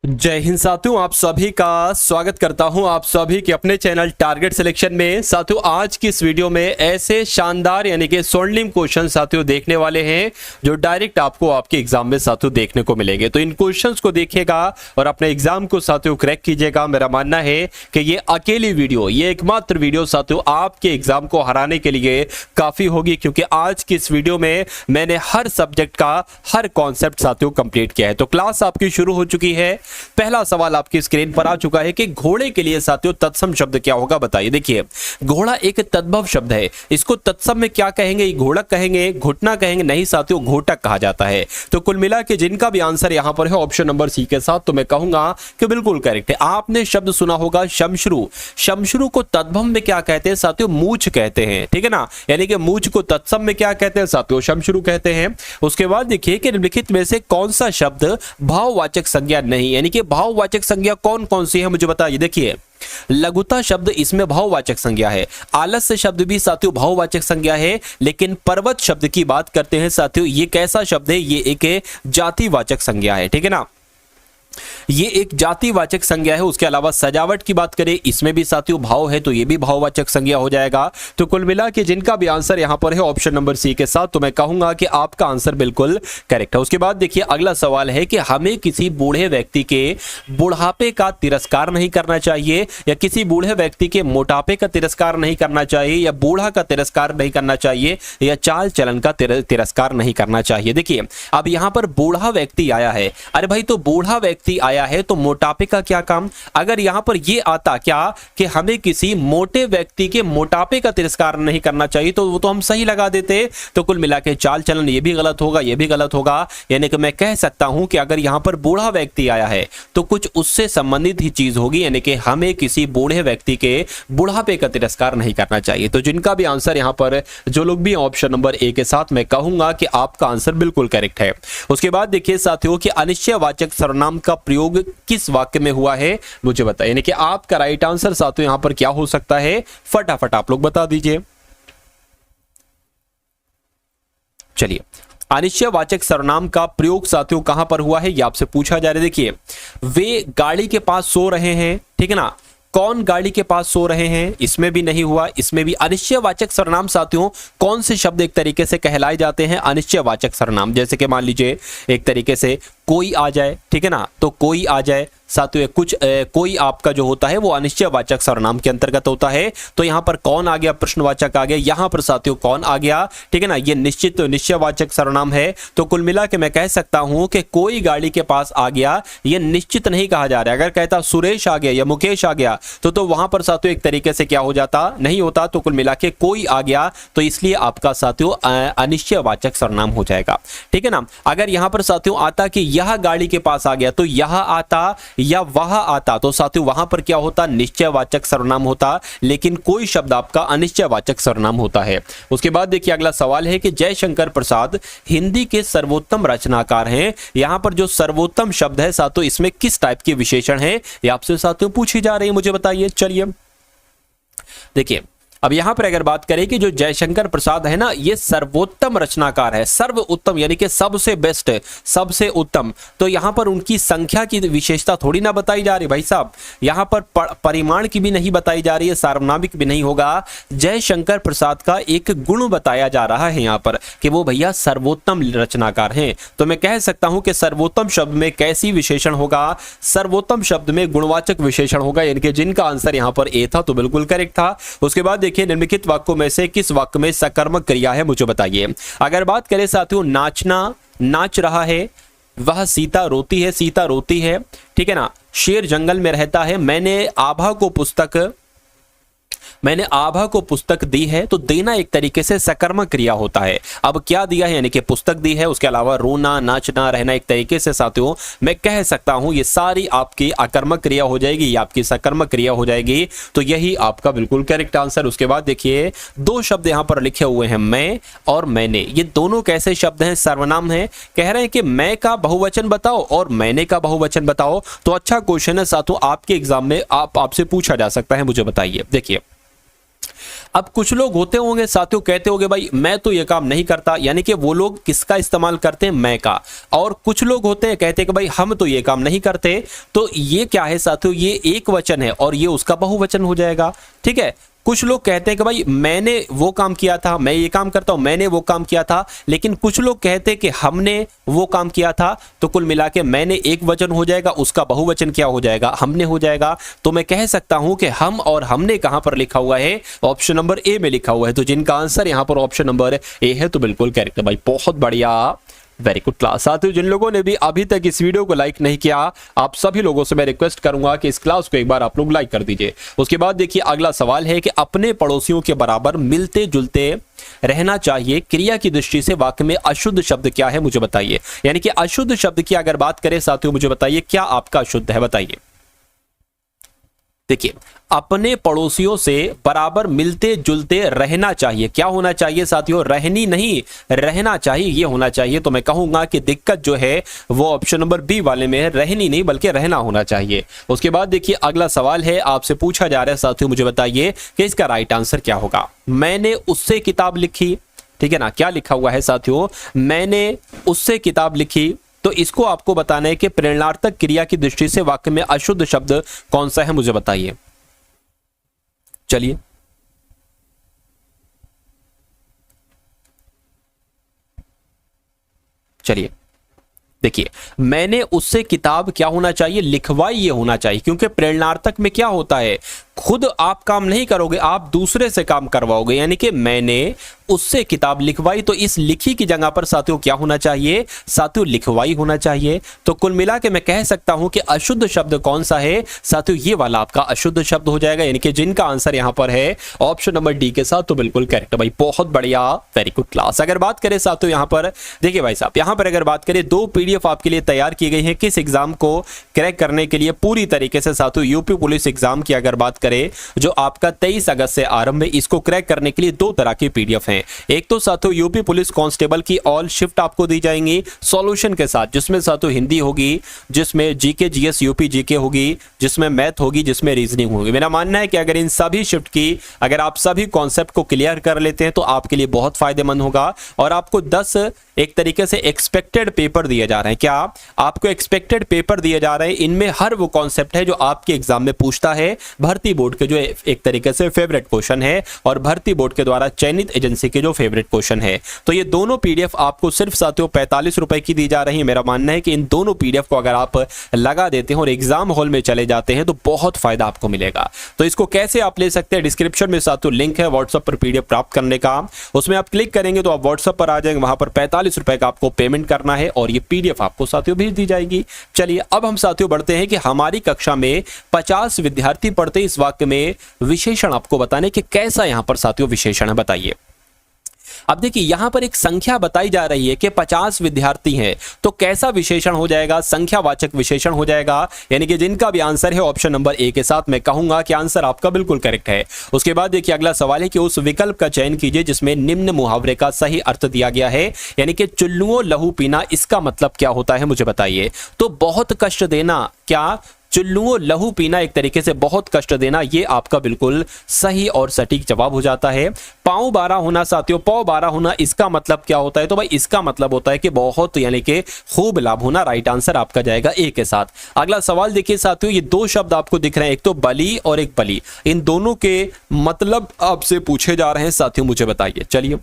जय हिंद साथियों, आप सभी का स्वागत करता हूं आप सभी के अपने चैनल टारगेट सिलेक्शन में। साथियों, आज की इस वीडियो में ऐसे शानदार यानी कि स्वर्णिम क्वेश्चन साथियों देखने वाले हैं जो डायरेक्ट आपको आपके एग्जाम में साथियों देखने को मिलेंगे। तो इन क्वेश्चंस को देखिएगा और अपने एग्जाम को साथियों क्रैक कीजिएगा। मेरा मानना है कि ये अकेली वीडियो, ये एकमात्र वीडियो साथियों आपके एग्जाम को हराने के लिए काफी होगी, क्योंकि आज की इस वीडियो में मैंने हर सब्जेक्ट का हर कॉन्सेप्ट साथियों कंप्लीट किया है। तो क्लास आपकी शुरू हो चुकी है। पहला सवाल आपकी स्क्रीन पर आ चुका है कि घोड़े के लिए साथियों तत्सम शब्द क्या होगा, बताइए। देखिए, घोड़ा एक तद्भव शब्द है, इसको तत्सम में क्या कहेंगे? घोड़क कहेंगे, घुटना कहेंगे? नहीं साथियों, घोटक कहा जाता है। तो कुल मिला के जिनका भी आंसर यहां पर है ऑप्शन नंबर सी के साथ, तो मैं कहूंगा कि बिल्कुल करेक्ट है। आपने शब्द सुना होगा शमश्रु। शमश्रु को तद्भव में क्या कहते हैं साथियों? मूछ कहते हैं, ठीक है ना। यानी कि मूछ को तत्सम में क्या कहते हैं साथियों? शमश्रु कहते हैं। उसके बाद देखिए कि निम्नलिखित में से कौन सा शब्द भाववाचक संज्ञा नहीं, यानी कि भाववाचक संज्ञा कौन कौन सी है मुझे बताइए। देखिए, लघुता शब्द इसमें भाववाचक संज्ञा है। आलस्य शब्द भी साथियों भाववाचक संज्ञा है। लेकिन पर्वत शब्द की बात करते हैं साथियों, ये कैसा शब्द है? ये एक जातिवाचक संज्ञा है, ठीक है ना। ये एक जातिवाचक संज्ञा है। उसके अलावा सजावट की बात करें, इसमें भी साथियों भाव है, तो ये भी भाववाचक संज्ञा हो जाएगा। तो कुल मिला के जिनका भी आंसर यहां पर है ऑप्शन नंबर सी के साथ, तो मैं कहूंगा कि आपका आंसर बिल्कुल करेक्ट है। उसके बाद देखिए अगला सवाल है कि हमें किसी बूढ़े व्यक्ति के बुढ़ापे का तिरस्कार नहीं करना चाहिए, या किसी बूढ़े व्यक्ति के मोटापे का तिरस्कार नहीं करना चाहिए, या बूढ़ा का तिरस्कार नहीं करना चाहिए, या चाल चलन का तिरस्कार नहीं करना चाहिए। देखिए, अब यहां पर बूढ़ा व्यक्ति आया है। अरे भाई, तो बूढ़ा व्यक्ति आया है तो मोटापे का क्या काम? अगर यहां पर यह आता क्या कि हमें किसी मोटे व्यक्ति के मोटापे का तिरस्कार नहीं करना चाहिए, तो वो तो हम सही लगा देते। तो कुल मिला के चाल चलन ये भी गलत होगा, ये भी गलत होगा। यानी कि मैं कह सकता हूं कि अगर यहां पर बूढ़ा व्यक्ति आया है तो कुछ उससे संबंधित ही चीज होगी, यानी कि हमें किसी बूढ़े व्यक्ति के बुढ़ापे का तिरस्कार नहीं करना चाहिए। तो जिनका भी आंसर यहां पर जो लोग भी ऑप्शन नंबर ए के साथ, मैं कहूंगा कि आपका आंसर बिल्कुल करेक्ट है। उसके बाद देखिए साथियों कि अनिश्चयवाचक सर्वनाम का प्रयोग किस वाक्य में हुआ है मुझे बताइए। यानी कि आपका राइट आंसर साथियों यहां पर क्या हो सकता है, फटाफट आप लोग बता दीजिए। चलिए, अनिश्चयवाचक सर्वनाम का प्रयोग साथियों कहां पर हुआ है, यह आपसे पूछा जा रहा है। देखिए, वे गाड़ी के पास सो रहे हैं, ठीक है ना। कौन गाड़ी के पास सो रहे हैं, इसमें भी नहीं हुआ, इसमें भी। अनिश्चयवाचक सर्वनाम साथियों कौन से शब्द एक तरीके से कहलाए जाते हैं? अनिश्चयवाचक सर्वनाम। जैसे कि मान लीजिए एक तरीके से कोई आ जाए, ठीक है ना, तो कोई आ जाए साथियों, कुछ कोई आपका जो होता है वो अनिश्चयवाचक सर्वनाम के अंतर्गत होता है। तो यहां पर कौन आ गया, प्रश्नवाचक आ गया। यहां पर साथियों कौन आ गया, ठीक है ना, ये निश्चित निश्चयवाचक सर्वनाम है। तो कुल मिला के मैं कह सकता हूं कि कोई गाड़ी के पास आ गया, ये निश्चित नहीं कहा जा रहा है। अगर कहता सुरेश आ गया या मुकेश आ गया तो वहां पर साथियों एक तरीके से क्या हो जाता, नहीं होता। तो कुल मिला के कोई आ गया, तो इसलिए आपका साथियों अनिश्चयवाचक सर्वनाम हो जाएगा, ठीक है ना। अगर यहां पर साथियों आता कि यह गाड़ी के पास आ गया, तो यह आता या वह आता, तो साथियों वहां पर क्या होता, निश्चयवाचक सर्वनाम होता। लेकिन कोई शब्द आपका अनिश्चयवाचक सर्वनाम होता है। उसके बाद देखिए अगला सवाल है कि जयशंकर प्रसाद हिंदी के सर्वोत्तम रचनाकार हैं। यहां पर जो सर्वोत्तम शब्द है साथियों, इसमें किस टाइप के विशेषण है, ये आपसे साथियों पूछी जा रही है, मुझे बताइए। चलिए देखिए, अब यहां पर अगर बात करें कि जो जयशंकर प्रसाद है ना, ये सर्वोत्तम रचनाकार है। सर्वोत्तम यानी कि सबसे बेस्ट, सबसे उत्तम। तो यहां पर उनकी संख्या की विशेषता थोड़ी ना बताई जा रही भाई साहब, यहां पर परिमाण की भी नहीं बताई जा रही है, सार्वनामिक भी नहीं होगा। जयशंकर प्रसाद का एक गुण बताया जा रहा है यहां पर कि वो भैया सर्वोत्तम रचनाकार हैं। तो मैं कह सकता हूं कि सर्वोत्तम शब्द में कैसी विशेषण होगा, सर्वोत्तम शब्द में गुणवाचक विशेषण होगा। यानी कि जिनका आंसर यहां पर ए था, तो बिल्कुल करेक्ट था। उसके बाद देखिए, निम्नलिखित वाक्यों में से किस वाक्य में सकर्मक क्रिया है मुझे बताइए। अगर बात करें साथियों नाचना, नाच रहा है, वह सीता रोती है, सीता रोती है, ठीक है ना। शेर जंगल में रहता है, मैंने आभा को पुस्तक दी है। तो देना एक तरीके से सकर्मक क्रिया होता है। अब क्या दिया है, यानी कि पुस्तक दी है। उसके अलावा रोना, नाचना, रहना, एक तरीके से साथियों मैं कह सकता हूं ये सारी आपकी आकर्मक क्रिया हो जाएगी, ये आपकी सकर्मक क्रिया हो जाएगी। तो यही आपका बिल्कुल करेक्ट आंसर। उसके बाद देखिए दो शब्द यहां पर लिखे हुए हैं, मैं और मैंने। ये दोनों कैसे शब्द हैं, सर्वनाम है। कह रहे हैं कि मैं का बहुवचन बताओ और मैंने का बहुवचन बताओ। तो अच्छा क्वेश्चन है साथियों, आपके एग्जाम में आपसे पूछा जा सकता है, मुझे बताइए। देखिए, अब कुछ लोग होते होंगे साथियों, कहते होंगे भाई मैं तो ये काम नहीं करता, यानी कि वो लोग किसका इस्तेमाल करते हैं, मैं का। और कुछ लोग होते हैं कहते हैं कि भाई हम तो ये काम नहीं करते। तो ये क्या है साथियों, ये एक वचन है और ये उसका बहुवचन हो जाएगा। ठीक है, कुछ लोग कहते हैं कि भाई मैंने वो काम किया था, मैं ये काम करता हूं, मैंने वो काम किया था। लेकिन कुछ लोग कहते हैं कि हमने वो काम किया था। तो कुल मिला के मैंने एक वचन हो जाएगा, उसका बहुवचन क्या हो जाएगा, हमने हो जाएगा। तो मैं कह सकता हूं कि हम और हमने कहां पर लिखा हुआ है, ऑप्शन नंबर ए में लिखा हुआ है। तो जिनका आंसर यहां पर ऑप्शन नंबर ए है तो बिल्कुल करेक्ट है भाई, बहुत बढ़िया, वेरी गुड क्लास। साथियों जिन लोगों ने भी अभी तक इस वीडियो को लाइक नहीं किया, आप सभी लोगों से मैं रिक्वेस्ट करूंगा कि इस क्लास को एक बार आप लोग लाइक कर दीजिए। उसके बाद देखिए अगला सवाल है कि अपने पड़ोसियों के बराबर मिलते जुलते रहना चाहिए क्रिया की दृष्टि से वाक्य में अशुद्ध शब्द क्या है, मुझे बताइए। यानी कि अशुद्ध शब्द की अगर बात करें साथियों, मुझे बताइए क्या आपका अशुद्ध है, बताइए। देखिए अपने पड़ोसियों से बराबर मिलते जुलते रहना चाहिए, क्या होना चाहिए साथियों, रहनी नहीं, रहना चाहिए, ये होना चाहिए। तो मैं कहूंगा कि दिक्कत जो है वो ऑप्शन नंबर बी वाले में है, रहनी नहीं बल्कि रहना होना चाहिए। उसके बाद देखिए अगला सवाल है, आपसे पूछा जा रहा है साथियों, मुझे बताइए कि इसका राइट आंसर क्या होगा। मैंने उससे किताब लिखी, ठीक है ना, क्या लिखा हुआ है साथियों, मैंने उससे किताब लिखी। तो इसको आपको बताना है कि प्रेरणार्थक क्रिया की दृष्टि से वाक्य में अशुद्ध शब्द कौन सा है, मुझे बताइए। चलिए चलिए देखिए, मैंने उससे किताब क्या होना चाहिए, लिखवाई, ये होना चाहिए। क्योंकि प्रेरणार्थक में क्या होता है, खुद आप काम नहीं करोगे, आप दूसरे से काम करवाओगे। यानी कि मैंने उससे किताब लिखवाई, तो इस लिखी की जगह पर साथियों क्या होना चाहिए, साथियों लिखवाई होना चाहिए। तो कुल मिला के मैं कह सकता हूं कि अशुद्ध शब्द कौन सा है साथियों, ये वाला आपका अशुद्ध शब्द हो जाएगा। यानी कि जिनका आंसर यहां पर है ऑप्शन नंबर डी के साथ, तो बिल्कुल करेक्ट भाई, बहुत बढ़िया, वेरी गुड क्लास। अगर बात करें साथियों यहां पर देखिए भाई साहब, यहां पर अगर बात करें, दो पीडीएफ आपके लिए तैयार की गई है किस एग्जाम को क्रैक करने के लिए पूरी तरीके से साथियों, यूपी पुलिस एग्जाम की अगर बात करें जो आपका 23 अगस्त से आरंभ है, इसको क्रैक करने के लिए दो तरह की पीडीएफ हैं। एक तो साथियों यूपी पुलिस कांस्टेबल की ऑल शिफ्ट आपको दी जाएंगी सॉल्यूशन के साथ, जिसमें साथियों हिंदी होगी, जिसमें जीके जीएस यूपी जीके होगी, जिसमें मैथ होगी, जिसमें रीजनिंग होगी। मेरा मानना है कि अगर इन सभी शिफ्ट की अगर आप सभी कॉन्सेप्ट को क्लियर कर लेते हैं तो आपके लिए बहुत फायदेमंद होगा। और आपको 10 एक तरीके से एक्सपेक्टेड पेपर दिए जा रहे हैं। क्या आपको एक्सपेक्टेड पेपर दिए जा रहे हैं, इनमें हर वो कॉन्सेप्ट है जो आपके एग्जाम में पूछता है, भर्ती बोर्ड के जो एक तरीके से फेवरेट क्वेश्चन है और भर्ती बोर्ड के द्वारा चयनित एजेंसी के जो फेवरेट क्वेश्चन है। तो ये दोनों पीडीएफ आपको सिर्फ साथियों 45 रुपए की दी जा रही है। मेरा मानना है कि इन दोनों पीडीएफ को अगर आप लगा देते हैं और एग्जाम हॉल में चले जाते हैं तो बहुत फायदा आपको मिलेगा। तो इसको कैसे आप ले सकते हैं, डिस्क्रिप्शन में साथियों लिंक है व्हाट्सएप पर पीडीएफ प्राप्त करने का, उसमें आप क्लिक करेंगे तो आप व्हाट्सएप पर आ जाएंगे, वहां पर 45 रुपए का आपको पेमेंट करना है और ये पीडीएफ आपको साथियों भेज दी जाएगी। चलिए अब हम साथियों बढ़ते हैं कि हमारी कक्षा में 50 विद्यार्थी पढ़ते, इस वाक्य में विशेषण आपको बताने कि कैसा यहां पर साथियों विशेषण है, बताइए। अब देखिए यहां पर एक संख्या बताई जा रही है कि 50 विद्यार्थी हैं, तो कैसा विशेषण हो जाएगा, संख्यावाचक विशेषण हो जाएगा। यानी कि जिनका भी आंसर है ऑप्शन नंबर ए के साथ, मैं कहूंगा कि आंसर आपका बिल्कुल करेक्ट है। उसके बाद देखिए अगला सवाल है कि उस विकल्प का चयन कीजिए जिसमें निम्न मुहावरे का सही अर्थ दिया गया है। यानी कि चुल्लुओं लहू पीना, इसका मतलब क्या होता है, मुझे बताइए। तो बहुत कष्ट देना, क्या चुल्लुओं लहू पीना एक तरीके से बहुत कष्ट देना, ये आपका बिल्कुल सही और सटीक जवाब हो जाता है। पांव 12 होना साथियों, पांव 12 होना, इसका मतलब क्या होता है, तो भाई इसका मतलब होता है कि बहुत यानी कि खूब लाभ होना। राइट आंसर आपका जाएगा ए के साथ। अगला सवाल देखिए साथियों, ये दो शब्द आपको दिख रहे हैं, एक तो बलि और एक बलि, इन दोनों के मतलब आपसे पूछे जा रहे हैं साथियों, मुझे बताइए। चलिए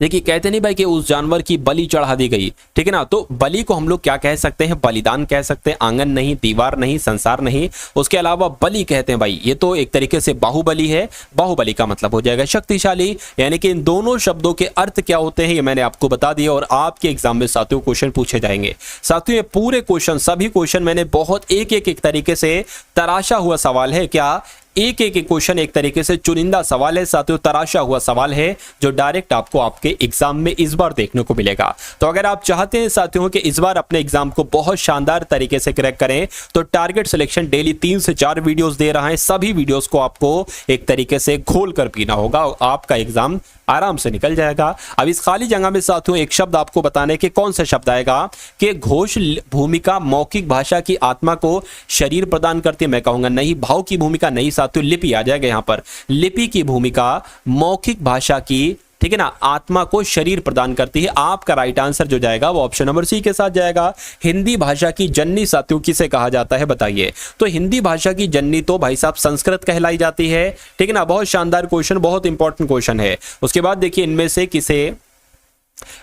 देखिए कहते नहीं भाई कि उस जानवर की बलि चढ़ा दी गई, ठीक है ना, तो बलि को हम लोग क्या कह सकते हैं, बलिदान कह सकते हैं, आंगन नहीं, दीवार नहीं, संसार नहीं। उसके अलावा बलि कहते हैं भाई, ये तो एक तरीके से बाहुबली है, बाहुबली का मतलब हो जाएगा शक्तिशाली। यानी कि इन दोनों शब्दों के अर्थ क्या होते हैं ये मैंने आपको बता दिया और आपके एग्जाम में साथियों क्वेश्चन पूछे जाएंगे। साथियों ये पूरे क्वेश्चन, सभी क्वेश्चन मैंने बहुत एक तरीके से तराशा हुआ सवाल है, क्या एक क्वेश्चन एक तरीके से चुनिंदा सवाल है साथियों, तराशा हुआ सवाल है जो डायरेक्ट आपको आपके एग्जाम में इस बार देखने को मिलेगा। तो अगर आप चाहते हैं साथियों कि इस बार अपने एग्जाम को बहुत शानदार तरीके से क्रैक करें तो टारगेट सिलेक्शन डेली 3 से 4 वीडियोस दे रहा है। सभी वीडियोस को आपको एक तरीके से घोल कर पीना होगा, आपका एग्जाम आराम से निकल जाएगा। अब इस खाली जगह में साथियों एक शब्द आपको बताने के कौन सा शब्द आएगा कि घोष भूमिका मौखिक भाषा की आत्मा को शरीर प्रदान करती है, मैं कहूंगा नहीं, भाव की भूमिका नहीं साथियों लिपि आ जाएगा यहाँ पर। लिपि की भूमिका मौखिक भाषा की, ठीक है ना, आत्मा को शरीर प्रदान करती है। आपका राइट आंसर जो जाएगा वो ऑप्शन नंबर सी के साथ जाएगा। हिंदी भाषा की जननी साथियों किसे कहा जाता है बताइए। तो हिंदी भाषा की जननी तो भाई साहब संस्कृत कहलाई जाती है, ठीक है ना। बहुत शानदार क्वेश्चन, बहुत इंपॉर्टेंट क्वेश्चन है। उसके बाद देखिए इनमें से किसे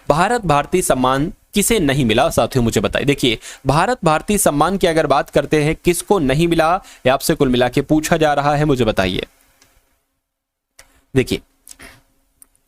भारत भारती सम्मान किसे नहीं मिला साथियों, मुझे बताइए। देखिए भारत भारती सम्मान की अगर बात करते हैं किसको नहीं मिला, ये आपसे कुल मिला के पूछा जा रहा है, मुझे बताइए। देखिए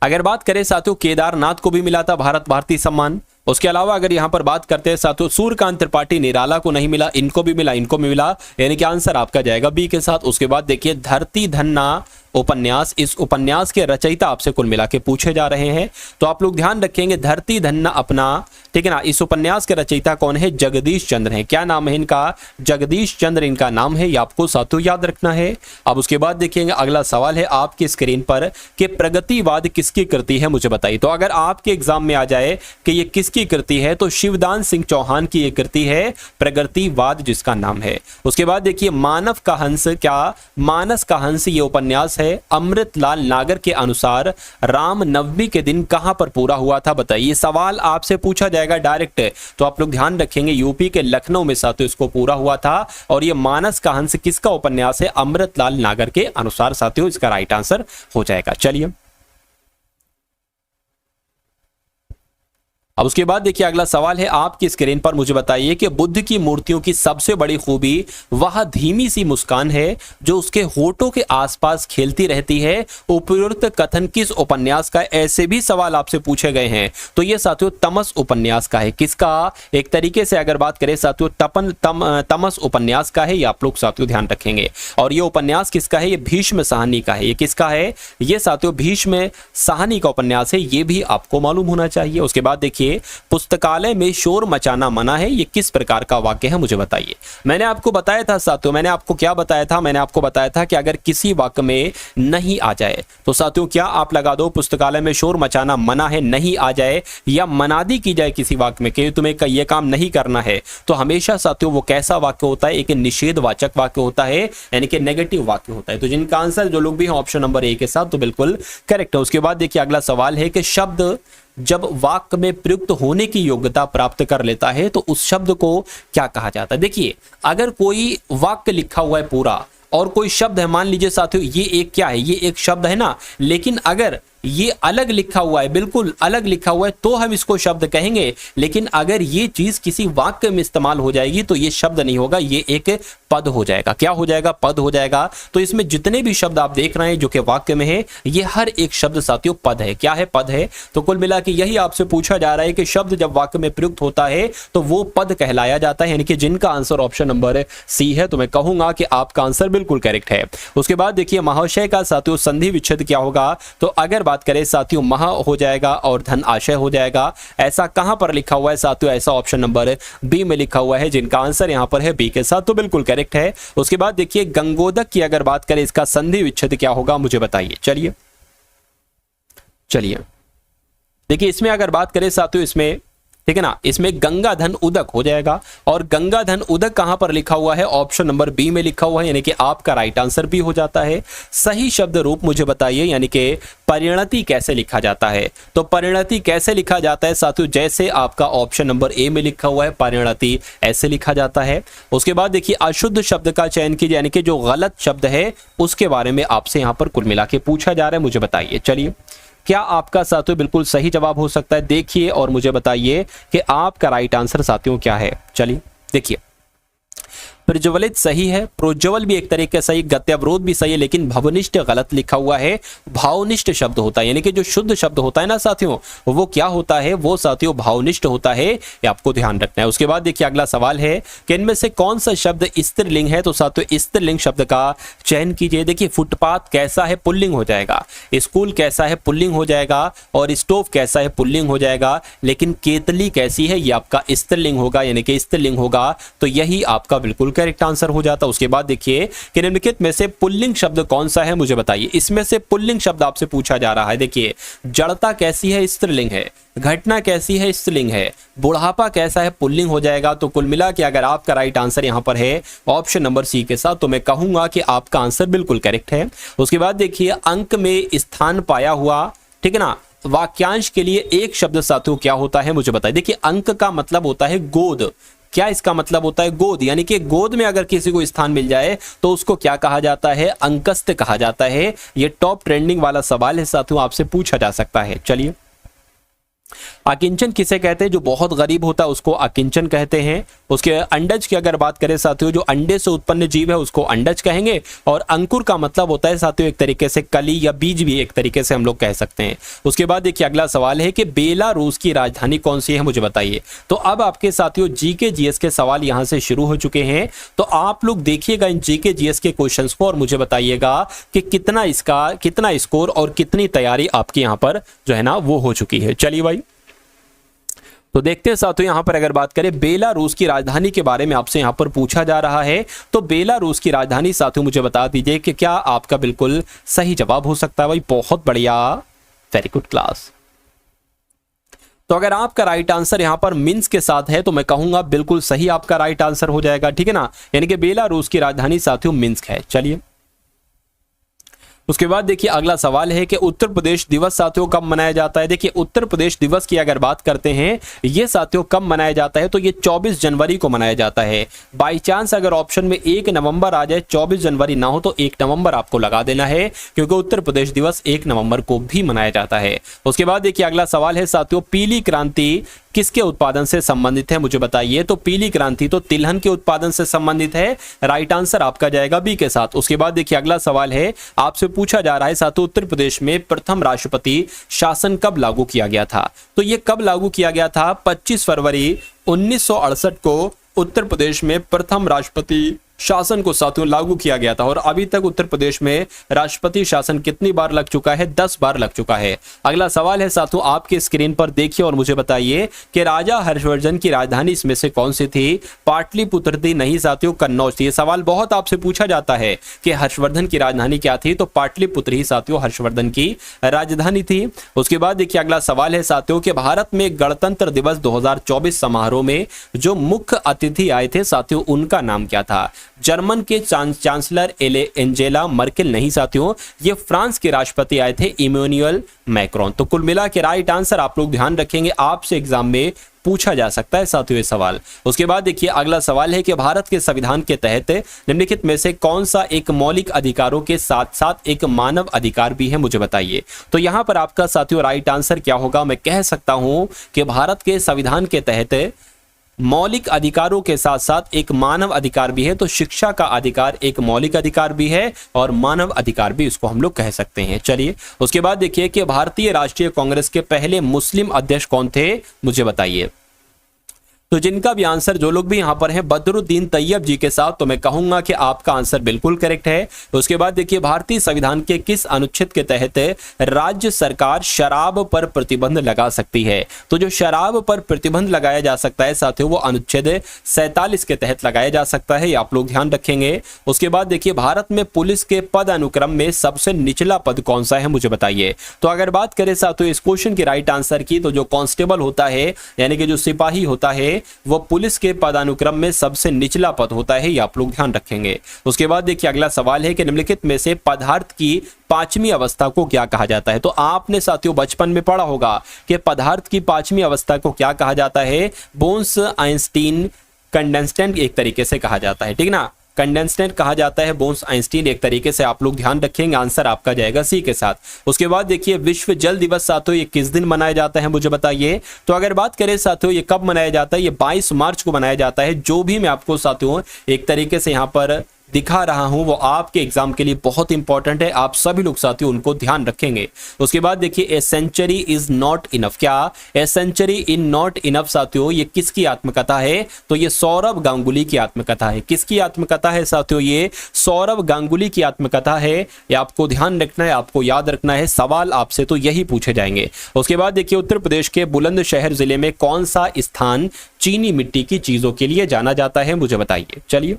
अगर बात करें साथियों केदारनाथ को भी मिला था भारत भारती सम्मान। उसके अलावा अगर यहां पर बात करते हैं साथियों सूर्यकांत त्रिपाठी निराला को नहीं मिला, इनको भी मिला, इनको भी मिला, यानी कि आंसर आपका जाएगा बी के साथ। उसके बाद देखिए धरती धन्ना उपन्यास, इस उपन्यास के रचयिता आपसे कुल मिला के पूछे जा रहे हैं, तो आप लोग ध्यान रखेंगे धरती धन्ना अपना, ठीक है ना। इस उपन्यास के रचयिता कौन है? जगदीश चंद्र है। क्या नाम है इनका? जगदीश चंद्र इनका नाम है, ये आपको साथियों याद रखना है। अब उसके बाद देखिएगा अगला सवाल है आपकी स्क्रीन पर कि प्रगतिवाद किसकी कृति है, मुझे बताइए। तो अगर आपके एग्जाम में आ जाए कि ये किसकी कृति है, तो शिवदान सिंह चौहान की ये कृति है प्रगतिवाद जिसका नाम है। उसके बाद देखिए मानव का हंस, क्या मानस का हंस ये उपन्यास है अमृतलाल नागर के अनुसार राम नवमी के दिन कहां पर पूरा हुआ था बताइए। सवाल आपसे पूछा जाएगा डायरेक्ट, तो आप लोग ध्यान रखेंगे यूपी के लखनऊ में साथियों इसको पूरा हुआ था। और ये मानस का हंस किसका उपन्यास है? अमृतलाल नागर के अनुसार साथियों इसका राइट आंसर हो जाएगा। चलिए अब उसके बाद देखिए अगला सवाल है आपकी स्क्रीन पर, मुझे बताइए कि बुद्ध की मूर्तियों की सबसे बड़ी खूबी वह धीमी सी मुस्कान है जो उसके होठों के आसपास खेलती रहती है। उपयुक्त कथन किस उपन्यास का? ऐसे भी सवाल आपसे पूछे गए हैं, तो ये साथियों तमस उपन्यास का है। किसका? एक तरीके से अगर बात करें साथियों तमस उपन्यास का है, ये आप लोग साथियों ध्यान रखेंगे। और ये उपन्यास किसका है? ये भीष्म साहनी का है। ये किसका है? ये साथियों भीष्म साहनी का उपन्यास है, ये भी आपको मालूम होना चाहिए। उसके बाद देखिए पुस्तकालय में शोर मचाना मना है, ये किस प्रकार का वाक्य है, मुझे बताइए। मैंने आपको बताया था साथियों, मैंने आपको क्या बताया था? मैंने आपको बताया था कि अगर किसी वाक्य में नहीं आ जाए तो साथियों क्या आप लगा दो पुस्तकालय में शोर मचाना मना है, नहीं आ जाए या मनादी की जाए किसी वाक्य में कि तुम्हें ये काम नहीं करना है, तो हमेशा साथियों वो कैसा वाक्य होता है? एक निषेधवाचक वाक्य होता है, यानी कि नेगेटिव वाक्य होता है। तो जिनका आंसर जो लोग भी हैं ऑप्शन नंबर ए के साथ, तो बिल्कुल करेक्ट है। उसके बाद देखिए अगला सवाल है कि शब्द जब वाक्य में प्रयुक्त होने की योग्यता प्राप्त कर लेता है तो उस शब्द को क्या कहा जाता है? देखिए अगर कोई वाक्य लिखा हुआ है पूरा और कोई शब्द है, मान लीजिए साथियों ये एक क्या है, ये एक शब्द है ना, लेकिन अगर ये अलग लिखा हुआ है, बिल्कुल अलग लिखा हुआ है, तो हम इसको शब्द कहेंगे। लेकिन अगर ये चीज किसी वाक्य में इस्तेमाल हो जाएगी तो ये शब्द नहीं होगा, ये एक पद हो जाएगा। क्या हो जाएगा? पद हो जाएगा। तो इसमें जितने भी शब्द आप देख रहे हैं जो कि वाक्य में है, ये हर एक शब्द साथियों पद है। क्या है? पद है। तो कुल मिला के यही आपसे पूछा जा रहा है कि शब्द जब वाक्य में प्रयुक्त होता है तो वो पद कहलाया जाता है, यानी कि जिनका आंसर ऑप्शन नंबर सी है, तो मैं कहूंगा कि आपका आंसर बिल्कुल करेक्ट है। उसके बाद देखिए महाशय का साथियों संधि विच्छेद क्या होगा? तो अगर बात करें साथियों महा हो जाएगा और धन आशय हो जाएगा। ऐसा कहां पर लिखा हुआ है साथियों? ऐसा ऑप्शन नंबर बी में लिखा हुआ है, जिनका आंसर यहां पर है बी के साथ, तो बिल्कुल करेक्ट है। उसके बाद देखिए गंगोदक की अगर बात करें इसका संधि विच्छेद क्या होगा, मुझे बताइए। चलिए देखिए इसमें अगर बात करें साथियों, इसमें ठीक है ना, इसमें गंगाधन उदक हो जाएगा। और गंगाधन उदक कहां पर लिखा हुआ है? ऑप्शन नंबर बी में लिखा हुआ है, यानी कि आपका राइट आंसर भी हो जाता है। सही शब्द रूप मुझे बताइए, यानी कि परिणति कैसे लिखा जाता है? तो परिणति कैसे लिखा जाता है साथियों? जैसे आपका ऑप्शन नंबर ए में लिखा हुआ है, परिणति ऐसे लिखा जाता है। उसके बाद देखिए अशुद्ध शब्द का चयन कीजिए, यानी कि जो गलत शब्द है उसके बारे में आपसे यहां पर कुल मिला के पूछा जा रहा है, मुझे बताइए। चलिए क्या आपका साथियों बिल्कुल सही जवाब हो सकता है? देखिए और मुझे बताइए कि आपका राइट आंसर साथियों क्या है। चलिए देखिए प्रज्वलित सही है, प्रोज्वल भी एक तरीके सही, गत्यवरोध भी सही है, लेकिन भवनिष्ठ गलत लिखा हुआ है। भावनिष्ठ शब्द होता है, यानी कि जो शुद्ध शब्द होता है ना साथियों, वो क्या होता है? वो साथियों भावनिष्ठ होता है, ये आपको ध्यान रखना है। उसके बाद देखिए अगला सवाल है कि इनमें से कौन सा शब्द स्त्रीलिंग है? तो साथियों स्त्रीलिंग शब्द का चयन कीजिए। देखिए फुटपाथ कैसा है? पुल्लिंग हो जाएगा। स्कूल कैसा है? पुल्लिंग हो जाएगा। और स्टोव कैसा है? पुल्लिंग हो जाएगा। लेकिन केतली कैसी है? ये आपका स्त्रीलिंग होगा, यानी कि स्त्रीलिंग होगा। तो यही आपका बिल्कुल करेक्ट आंसर हो जाता। उसके बाद देखिए कि निम्नलिखित में से पुल्लिंग शब्द कौन सा है, मुझे बताइए। इसमें से पुल्लिंग शब्द आपसे पूछा जा रहा है। देखिए, जड़ता कैसी है, स्त्रीलिंग है। घटना कैसी है, स्त्रीलिंग है। बुढ़ापा कैसा है, पुल्लिंग हो जाएगा। तो कुल मिला के अगर आपका राइट आंसर यहां पर है ऑप्शन नंबर सी के साथ, तो मैं कहूंगा कि आपका आंसर बिल्कुल करेक्ट है। उसके बाद देखिए, अंक में स्थान पाया हुआ, ठीक है ना, वाक्यांश के लिए एक शब्द साथियों क्या होता है, मुझे बताइए। देखिए, अंक का मतलब होता है गोद। क्या इसका मतलब होता है, गोद, यानी कि गोद में अगर किसी को स्थान मिल जाए तो उसको क्या कहा जाता है, अंकस्थ कहा जाता है। ये टॉप ट्रेंडिंग वाला सवाल है साथियों, आपसे पूछा जा सकता है। चलिए, अकिंचन किसे कहते हैं, जो बहुत गरीब होता है उसको अकिंचन कहते हैं। उसके अंडज की अगर बात करें साथियों, जो अंडे से उत्पन्न जीव है उसको अंडज कहेंगे। और अंकुर का मतलब होता है साथियों एक तरीके से कली या बीज भी एक तरीके से हम लोग कह सकते हैं। उसके बाद देखिए अगला सवाल है कि बेलारूस की राजधानी कौन सी है, मुझे बताइए। तो अब आपके साथियों जीके जीएस के सवाल यहां से शुरू हो चुके हैं, तो आप लोग देखिएगा इन जीके जीएस के क्वेश्चंस को और मुझे बताइएगा कि कितना स्कोर और कितनी तैयारी आपकी यहां पर जो है ना वो हो चुकी है। चलिए भाई, तो देखते हैं साथियों, यहां पर अगर बात करें बेलारूस की राजधानी के बारे में आपसे यहां पर पूछा जा रहा है, तो बेलारूस की राजधानी साथियों मुझे बता दीजिए कि क्या आपका बिल्कुल सही जवाब हो सकता है। भाई बहुत बढ़िया, वेरी गुड क्लास। तो अगर आपका राइट आंसर यहां पर मिन्स्क के साथ है तो मैं कहूंगा बिल्कुल सही आपका राइट आंसर हो जाएगा, ठीक है ना। यानी कि बेलारूस की राजधानी साथियों मिन्स्क है। चलिए, उसके बाद देखिए अगला सवाल है कि उत्तर प्रदेश दिवस साथियों कब मनाया जाता है। देखिए, उत्तर प्रदेश दिवस की अगर बात करते हैं, ये साथियों कब मनाया जाता है, तो ये 24 जनवरी को मनाया जाता है। बाई चांस अगर ऑप्शन में 1 नवंबर आ जाए, 24 जनवरी ना हो तो 1 नवंबर आपको लगा देना है, क्योंकि उत्तर प्रदेश दिवस 1 नवंबर को भी मनाया जाता है। उसके बाद देखिए अगला सवाल है साथियों, पीली क्रांति किसके उत्पादन से संबंधित है, मुझे बताइए। तो पीली क्रांति तो तिलहन के उत्पादन से संबंधित है, राइट आंसर आपका जाएगा बी के साथ। उसके बाद देखिए अगला सवाल है, आपसे पूछा जा रहा है साथियों, उत्तर प्रदेश में प्रथम राष्ट्रपति शासन कब लागू किया गया था। तो ये कब लागू किया गया था, 25 फरवरी 1968 को उत्तर प्रदेश में प्रथम राष्ट्रपति शासन को साथियों लागू किया गया था। और अभी तक उत्तर प्रदेश में राष्ट्रपति शासन कितनी बार लग चुका है, 10 बार लग चुका है। अगला सवाल है साथियों, आपके स्क्रीन पर देखिए और मुझे बताइए कि राजा हर्षवर्धन की राजधानी इसमें से कौन सी थी। पाटलिपुत्र थी, नहीं साथियों कन्नौज थी। ये सवाल बहुत आपसे पूछा जाता है कि हर्षवर्धन की राजधानी क्या थी, तो पाटलिपुत्र ही साथियों हर्षवर्धन की राजधानी थी। उसके बाद देखिए अगला सवाल है साथियों कि भारत में गणतंत्र दिवस 2024 समारोह में जो मुख्य अतिथि आए थे साथियों, उनका नाम क्या था। जर्मन के चांसलर एंजेला मर्केल नहीं साथियों, ये फ्रांस के राष्ट्रपति आए थे, इमैनुअल मैक्रोन। तो कुल मिला के राइट आंसर आप लोग ध्यान रखेंगे, आपसे एग्जाम में पूछा जा सकता है साथियों ये सवाल। उसके बाद देखिए अगला सवाल है कि भारत के संविधान के तहत निम्नलिखित में से कौन सा एक मौलिक अधिकारों के साथ साथ एक मानव अधिकार भी है, मुझे बताइए। तो यहां पर आपका साथियों राइट आंसर क्या होगा, मैं कह सकता हूं कि भारत के संविधान के तहत मौलिक अधिकारों के साथ साथ एक मानव अधिकार भी है। तो शिक्षा का अधिकार एक मौलिक अधिकार भी है और मानव अधिकार भी इसको हम लोग कह सकते हैं। चलिए, उसके बाद देखिए कि भारतीय राष्ट्रीय कांग्रेस के पहले मुस्लिम अध्यक्ष कौन थे, मुझे बताइए। तो जिनका भी आंसर, जो लोग भी यहां पर हैं बदरुद्दीन तैयब जी के साथ, तो मैं कहूंगा कि आपका आंसर बिल्कुल करेक्ट है। उसके बाद देखिए भारतीय संविधान के किस अनुच्छेद के तहत राज्य सरकार शराब पर प्रतिबंध लगा सकती है। तो जो शराब पर प्रतिबंध लगाया जा सकता है साथियों, वो अनुच्छेद 47 के तहत लगाया जा सकता है, ये आप लोग ध्यान रखेंगे। उसके बाद देखिए भारत में पुलिस के पद अनुक्रम में सबसे निचला पद कौन सा है, मुझे बताइए। तो अगर बात करें साथियों इस क्वेश्चन की राइट आंसर की, तो जो कांस्टेबल होता है यानी कि जो सिपाही होता है वो पुलिस के पदानुक्रम में सबसे निचला पद होता है, ये आप लोग ध्यान रखेंगे। उसके बाद देखिए अगला सवाल है कि निम्नलिखित में से पदार्थ की 5वीं अवस्था को क्या कहा जाता है। तो आपने साथियों बचपन में पढ़ा होगा कि पदार्थ की 5वीं अवस्था को क्या कहा जाता है, बोन्स आइंस्टीन कंडेंसेंट एक तरीके से कहा जाता है, ठीक ना, कंडेंसेंट कहा जाता है, बोन्स आइंस्टीन एक तरीके से आप लोग ध्यान रखेंगे, आंसर आपका जाएगा सी के साथ। उसके बाद देखिए विश्व जल दिवस साथियों ये किस दिन मनाया जाता है, मुझे बताइए। तो अगर बात करें साथियों ये कब मनाया जाता है, ये 22 मार्च को मनाया जाता है। जो भी मैं आपको साथियों एक तरीके से यहाँ पर दिखा रहा हूं वो आपके एग्जाम के लिए बहुत इंपॉर्टेंट है, आप सभी लोग साथियों उनको ध्यान रखेंगे। उसके बाद देखिए a century is not enough, क्या a century in not enough साथियों ये किसकी आत्मकथा है, तो ये सौरभ गांगुली की आत्मकथा है। किसकी आत्मकथा है साथियों, ये सौरभ गांगुली की आत्मकथा है, ये आपको ध्यान रखना है, आपको याद रखना है, सवाल आपसे तो यही पूछे जाएंगे। उसके बाद देखिए उत्तर प्रदेश के बुलंदशहर जिले में कौन सा स्थान चीनी मिट्टी की चीजों के लिए जाना जाता है, मुझे बताइए। चलिए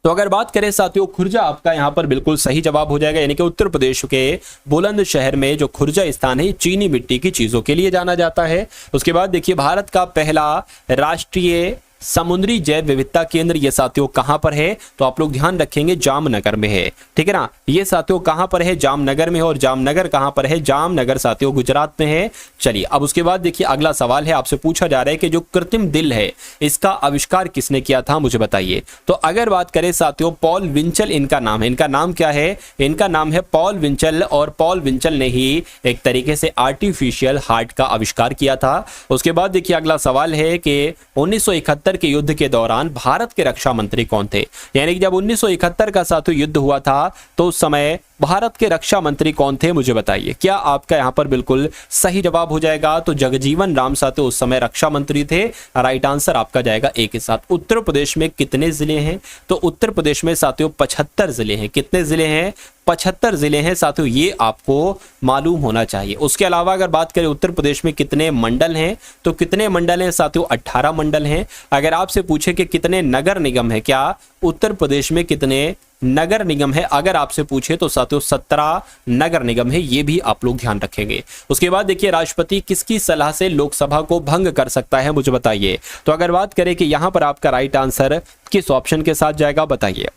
तो अगर बात करें साथियों, खुर्जा आपका यहाँ पर बिल्कुल सही जवाब हो जाएगा, यानी कि उत्तर प्रदेश के बुलंदशहर में जो खुर्जा स्थान है चीनी मिट्टी की चीजों के लिए जाना जाता है। उसके बाद देखिए, भारत का पहला राष्ट्रीय समुद्री जैव विविधता केंद्र ये साथियों कहां पर है, तो आप लोग ध्यान रखेंगे जामनगर में है, ठीक है ना। ये साथियों कहां पर है, जामनगर में है। और जामनगर कहां पर है, जामनगर साथियों गुजरात में है। चलिए अब उसके बाद देखिए अगला सवाल है, आपसे पूछा जा रहा है कि जो कृत्रिम दिल है इसका आविष्कार किसने किया था, मुझे बताइए। तो अगर बात करें साथियों, पॉल विंचल इनका नाम है। इनका नाम क्या है, इनका नाम है पॉल विंचल। और पॉल विंचल ने ही एक तरीके से आर्टिफिशियल हार्ट का आविष्कार किया था। उसके बाद देखिए अगला सवाल है कि 1971 के युद्ध के दौरान भारत के रक्षा मंत्री कौन थे, यानी कि जब 1971 का साथियों युद्ध हुआ था तो उस समय भारत के रक्षा मंत्री कौन थे, मुझे बताइए। क्या आपका यहां पर बिल्कुल सही जवाब हो जाएगा, तो जगजीवन राम साथियों उस समय रक्षा मंत्री थे। राइट आंसर आपका जाएगा ए के साथ। उत्तर प्रदेश में कितने जिले हैं, तो उत्तर प्रदेश में साथियों 75 जिले हैं। कितने जिले हैं, 75 जिले हैं साथियों, ये आपको मालूम होना चाहिए। उसके अलावा अगर बात करें उत्तर प्रदेश में कितने मंडल हैं, तो कितने मंडल हैं साथियों, 18 मंडल हैं। अगर आपसे पूछे कि कितने नगर निगम है, क्या उत्तर प्रदेश में कितने नगर निगम है, अगर आपसे पूछे तो साथियों 17 नगर निगम है, ये भी आप लोग ध्यान रखेंगे। उसके बाद देखिए, राष्ट्रपति किसकी सलाह से लोकसभा को भंग कर सकता है, मुझे बताइए। तो अगर बात करें कि यहां पर आपका राइट आंसर किस ऑप्शन के साथ जाएगा, बताइए।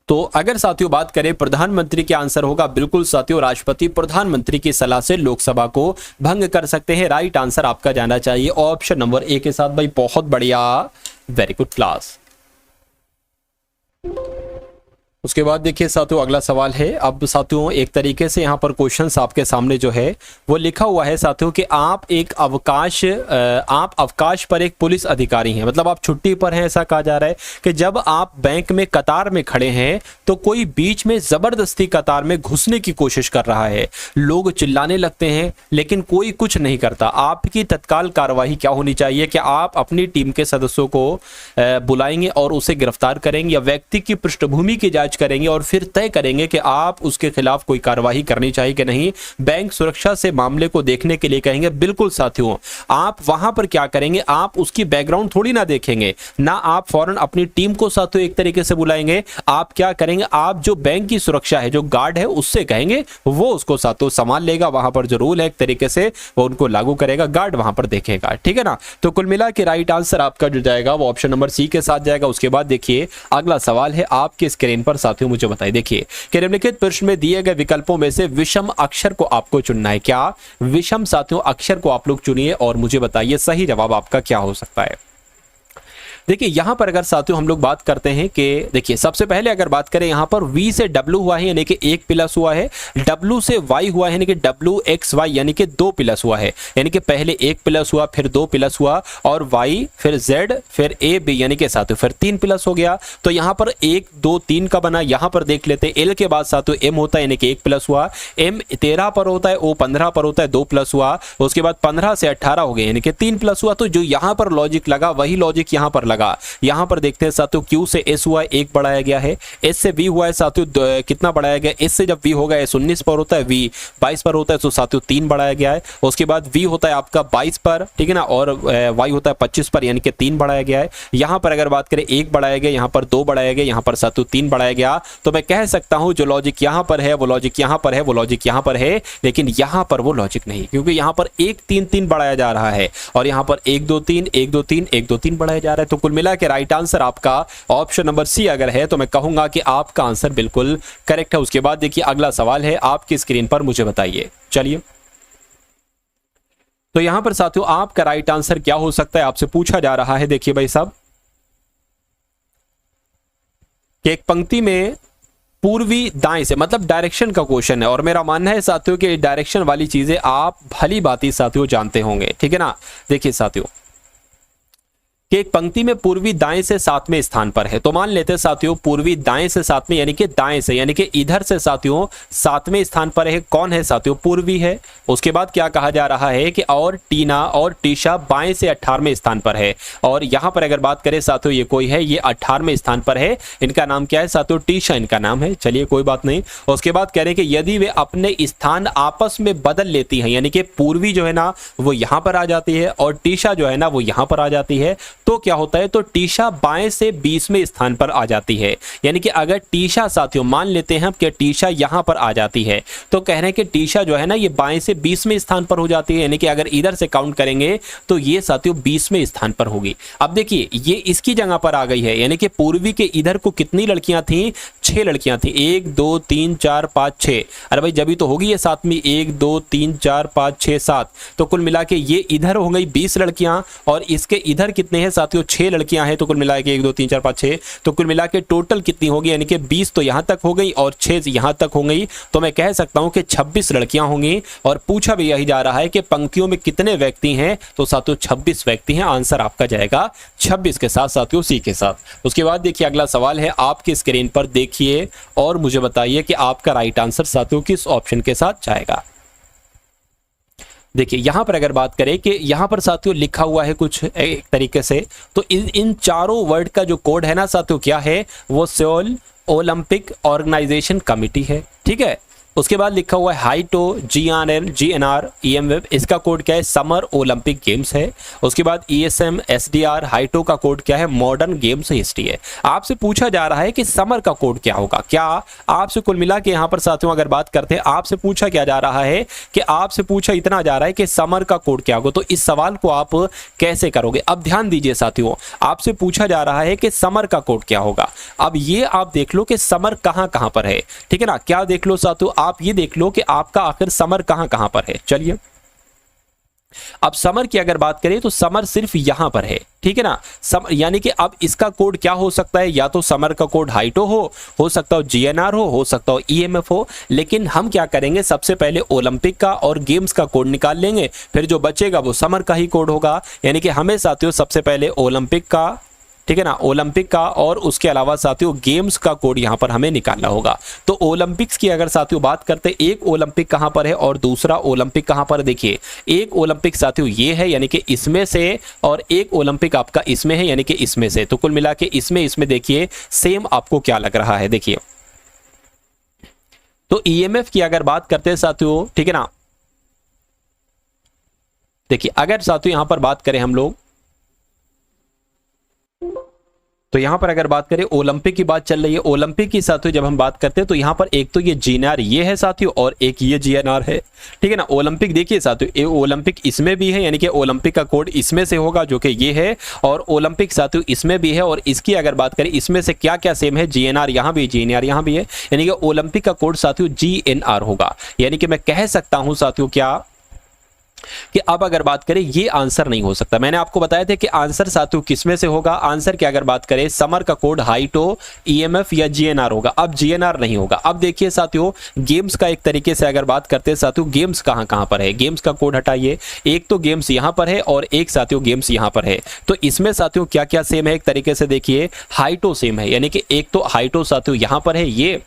तो अगर साथियों बात करें प्रधानमंत्री के आंसर होगा बिल्कुल साथियों, राष्ट्रपति प्रधानमंत्री की सलाह से लोकसभा को भंग कर सकते हैं। राइट आंसर आपका जाना चाहिए ऑप्शन नंबर ए के साथ। भाई बहुत बढ़िया, वेरी गुड क्लास। उसके बाद देखिए साथियों अगला सवाल है। अब साथियों एक तरीके से यहाँ पर क्वेश्चंस आपके सामने जो है वो लिखा हुआ है साथियों कि आप अवकाश पर एक पुलिस अधिकारी हैं, मतलब आप छुट्टी पर हैं। ऐसा कहा जा रहा है कि जब आप बैंक में कतार में खड़े हैं तो कोई बीच में जबरदस्ती कतार में घुसने की कोशिश कर रहा है। लोग चिल्लाने लगते हैं लेकिन कोई कुछ नहीं करता। आपकी तत्काल कार्रवाई क्या होनी चाहिए? कि आप अपनी टीम के सदस्यों को बुलाएंगे और उसे गिरफ्तार करेंगे, या व्यक्ति की पृष्ठभूमि की जांच करेंगे और फिर तय करेंगे कि आप उसके खिलाफ कोई कार्रवाई करनी चाहिए कि नहीं। बैंक सुरक्षा से मामले को देखने के लिए कहेंगे। बिल्कुल साथियों, आप वहां पर क्या करेंगे, आप उसकी बैकग्राउंड थोड़ी ना देखेंगे ना, आप फौरन अपनी टीम को साथियों एक तरीके से बुलाएंगे। आप क्या करेंगे, आप जो बैंक की सुरक्षा है, जो गार्ड है, उससे कहेंगे, वो उसको साथियों संभाल लेगा। वहां पर जो रूल है एक तरीके से वो उनको लागू करेगा, गार्ड वहां पर देखेगा, ठीक है ना। तो कुल मिला के राइट आंसर आपका जो जाएगा वो ऑप्शन नंबर सी के साथ जाएगा। उसके बाद देखिए अगला सवाल है आपके स्क्रीन पर साथियों, मुझे बताइए। देखिए कि निम्नलिखित प्रश्न में दिए गए विकल्पों में से विषम अक्षर को आपको चुनना है। क्या विषम साथियों अक्षर को आप लोग चुनिए और मुझे बताइए सही जवाब आपका क्या हो सकता है। देखिए यहां पर अगर साथियों हम लोग बात करते हैं कि देखिए सबसे पहले अगर बात करें यहां पर V से W हुआ है यानी कि 1 प्लस हुआ है, W से Y हुआ है यानी कि WXY यानी कि 2 प्लस हुआ है, यानी कि पहले 1 प्लस हुआ फिर 2 प्लस हुआ और Y फिर Z फिर AB यानी कि साथियों फिर 3 प्लस हो गया। तो यहां पर 1 2 3 का बना। यहां पर देख लेते हैं L के बाद साथियों M होता है यानी कि 1 प्लस हुआ, M 13 पर होता है, O 15 पर होता है, 2 प्लस हुआ। उसके बाद 15 से 18 हो गए यानी कि 3 प्लस हुआ। तो जो यहां पर लॉजिक लगा वही लॉजिक यहां पर लगा। यहां पर देखते हैं साथियों Q से S हुआ है, 1 बढ़ाया गया है। S से V हुआ है साथियों, कितना बढ़ाया गया? S से जब V होगा S 19 पर होता है, V 22 पर होता है, तो साथियों 3 बढ़ाया गया है। उसके बाद V होता है आपका 22 पर, ठीक है ना, और Y होता है 25 पर यानी कि 3 बढ़ाया गया है। यहां पर अगर बात करें 1 बढ़ाया गया, यहां पर 2 बढ़ाया गया, यहां पर साथियों 3 बढ़ाया गया। तो मैं कह सकता हूं जो लॉजिक यहां पर है वो लॉजिक यहां पर है, वो लॉजिक यहां पर है, लेकिन यहां पर वो लॉजिक नहीं, क्योंकि यहां पर 1 3 3 बढ़ाया जा रहा है और यहां पर 1 2 3 1 2 3 1 2 3 बढ़ाया जा रहा है। तो कुल मिला के राइट आंसर आपका ऑप्शन नंबर सी अगर है तो मैं कहूंगा कि आपका आंसर बिल्कुल करेक्ट है। उसके बाद देखिए अगला सवाल है आपकी स्क्रीन पर, मुझे बताइए। चलिए तो यहां पर साथियों आपका राइट आंसर क्या हो सकता है, आपसे पूछा जा रहा है। देखिए भाई साहब कि एक पंक्ति में पूर्वी दाएं से, मतलब डायरेक्शन का क्वेश्चन है और मेरा मानना है साथियों कि डायरेक्शन वाली चीजें आप भली भांति साथियों जानते होंगे, ठीक है ना। देखिए साथियों कि एक पंक्ति में पूर्वी दाएं से 7वें स्थान पर है, तो मान लेते हैं साथियों पूर्वी दाएं से 7वें यानी कि दाएं से यानी कि इधर से साथियों 7वें स्थान पर है। कौन है साथियों? पूर्वी है। उसके बाद क्या कहा जा रहा है कि और टीना और टीशा बाएं से 18वें स्थान पर है, और यहां पर अगर बात करें साथियों ये कोई है, ये 18वें स्थान पर है। इनका नाम क्या है साथियों? टीशा इनका नाम है। चलिए कोई बात नहीं। उसके बाद कह रहे हैं कि यदि वे अपने स्थान आपस में बदल लेती हैं, यानी कि पूर्वी जो है ना वो यहां पर आ जाती है और टीशा जो है ना वो यहां पर आ जाती है, तो क्या होता है, तो टीशा बाएं से 20वें स्थान पर आ जाती है। यानी कि अगर टीशा साथियों मान लेते हैं कि टीशा यहां पर आ जाती है, तो कह रहे हैं कि टीशा जो है ना ये बाएं से 20वें स्थान पर हो जाती है। यानी कि अगर इधर से काउंट करेंगे तो ये साथियों 20वें स्थान पर होगी। अब देखिए ये इसकी जगह पर आ गई है, यानी कि पूर्वी के इधर को कितनी लड़कियां थी, 6 लड़कियां थी, 1 2 3 4 5 6। अरे भाई जब भी तो होगी ये 7वीं, 1 2 3 4 5 6 7, तो कुल मिला के ये इधर हो गई 20 लड़कियां और इसके इधर कितने हैं साथियों, 6 लड़कियां हैं। तो कुल मिला के 1 2 3 4 5 6, तो कुल मिला के टोटल कितनी होगी, यानी कि 20 तो यहां तक हो गई और 6 यहां तक हो गई। तो मैं कह सकता हूं कि 26 लड़कियां होंगी। और पूछा भी यही जा रहा है कि पंक्तियों में कितने व्यक्ति हैं, तो साथियों 26 व्यक्ति हैं। आंसर आपका जाएगा 26 के साथ साथियों सी के साथ। उसके बाद देखिए अगला सवाल है, आपकी स्क्रीन पर देखिए और मुझे बताइए कि आपका राइट आंसर साथियों किस ऑप्शन के साथ जाएगा। देखिए यहां पर अगर बात करें कि यहां पर साथियों लिखा हुआ है कुछ एक तरीके से, तो इन चारों वर्ड का जो कोड है ना साथियों क्या है, वो सियोल ओलंपिक ऑर्गेनाइजेशन कमिटी है। ठीक है, उसके बाद लिखा हुआ है हाइटो GNR EMF, इसका कोड क्या है, समर ओलंपिक गेम्स है। उसके बाद ESM SDR, हाइटो का कोड क्या है, मॉडर्न गेम्स हिस्ट्री है। आपसे पूछा जा रहा है कि समर का कोड क्या होगा। क्या आपसे कुल मिला के यहाँ पर साथियों अगर बात करते हैं, आपसे पूछा क्या जा रहा है कि आपसे पूछा इतना जा रहा है कि समर का कोड क्या होगा। तो इस सवाल को आप कैसे करोगे, अब ध्यान दीजिए साथियों, आपसे पूछा जा रहा है कि समर का कोड क्या होगा। अब ये आप देख लो कि समर कहां कहां पर है। ठीक है ना, क्या देख लो साथियों, आप ये देख लो कि आपका आखिर समर कहां कहां पर है। चलिए अब समर की अगर बात करें तो समर सिर्फ यहां पर है। ठीक है ना, यानी कि अब इसका कोड क्या हो सकता है, या तो समर का कोड हाइटो हो सकता हो GNR हो सकता हो EMF हो। लेकिन हम क्या करेंगे, सबसे पहले ओलंपिक का और गेम्स का कोड निकाल लेंगे, फिर जो बचेगा वो समर का ही कोड होगा। यानी कि हमें साथियों सबसे पहले ओलंपिक का, ठीक है ना, ओलंपिक का और उसके अलावा साथियों गेम्स का कोड यहां पर हमें निकालना होगा। तो ओलंपिक्स की अगर साथियों बात करते, एक ओलंपिक कहां पर है और दूसरा ओलंपिक कहां पर है। देखिए एक ओलंपिक साथियों ये है, यानी कि इसमें से, और एक ओलंपिक आपका इसमें है, यानी कि इसमें से। तो कुल मिला के इसमें देखिए सेम आपको क्या लग रहा है। देखिए तो EMF की अगर बात करते हैं साथियों, ठीक है ना, देखिए अगर साथियों यहां पर बात करें हम लोग, तो यहां पर अगर बात करें ओलंपिक की बात चल रही है, ओलंपिक की साथियों जब हम बात करते हैं तो यहां पर एक तो ये GNR ये है साथियों और एक ये GNR है। ठीक है ना, ओलंपिक देखिए साथियों, ये ओलंपिक इसमें भी है, यानी कि ओलंपिक का कोड इसमें से होगा जो कि ये है, और ओलंपिक साथियों इसमें भी है। और इसकी अगर बात करें इसमें से क्या क्या सेम है, GNR यहां भी, GNR यहां भी है, यानी कि ओलंपिक का कोड साथियों GNR होगा। यानी कि मैं कह सकता हूं साथियों क्या कि अब अगर बात करें ये आंसर नहीं हो सकता। मैंने आपको बताया था कि आंसर साथियों किसमें से होगा, आंसर की अगर बात करें समर का कोड हाइटो EMF या GNR होगा। अब GNR नहीं होगा। अब देखिए साथियों गेम्स का एक तरीके से अगर बात करते हैं साथियों, गेम्स कहां कहां पर है, गेम्स का कोड हटाइए, एक तो गेम्स यहां पर है और एक साथियों गेम्स यहां पर है। तो इसमें साथियों क्या क्या सेम है, एक तरीके से देखिए हाइटो सेम है, यानी कि एक तो हाइटो साथियों यहां पर है ये,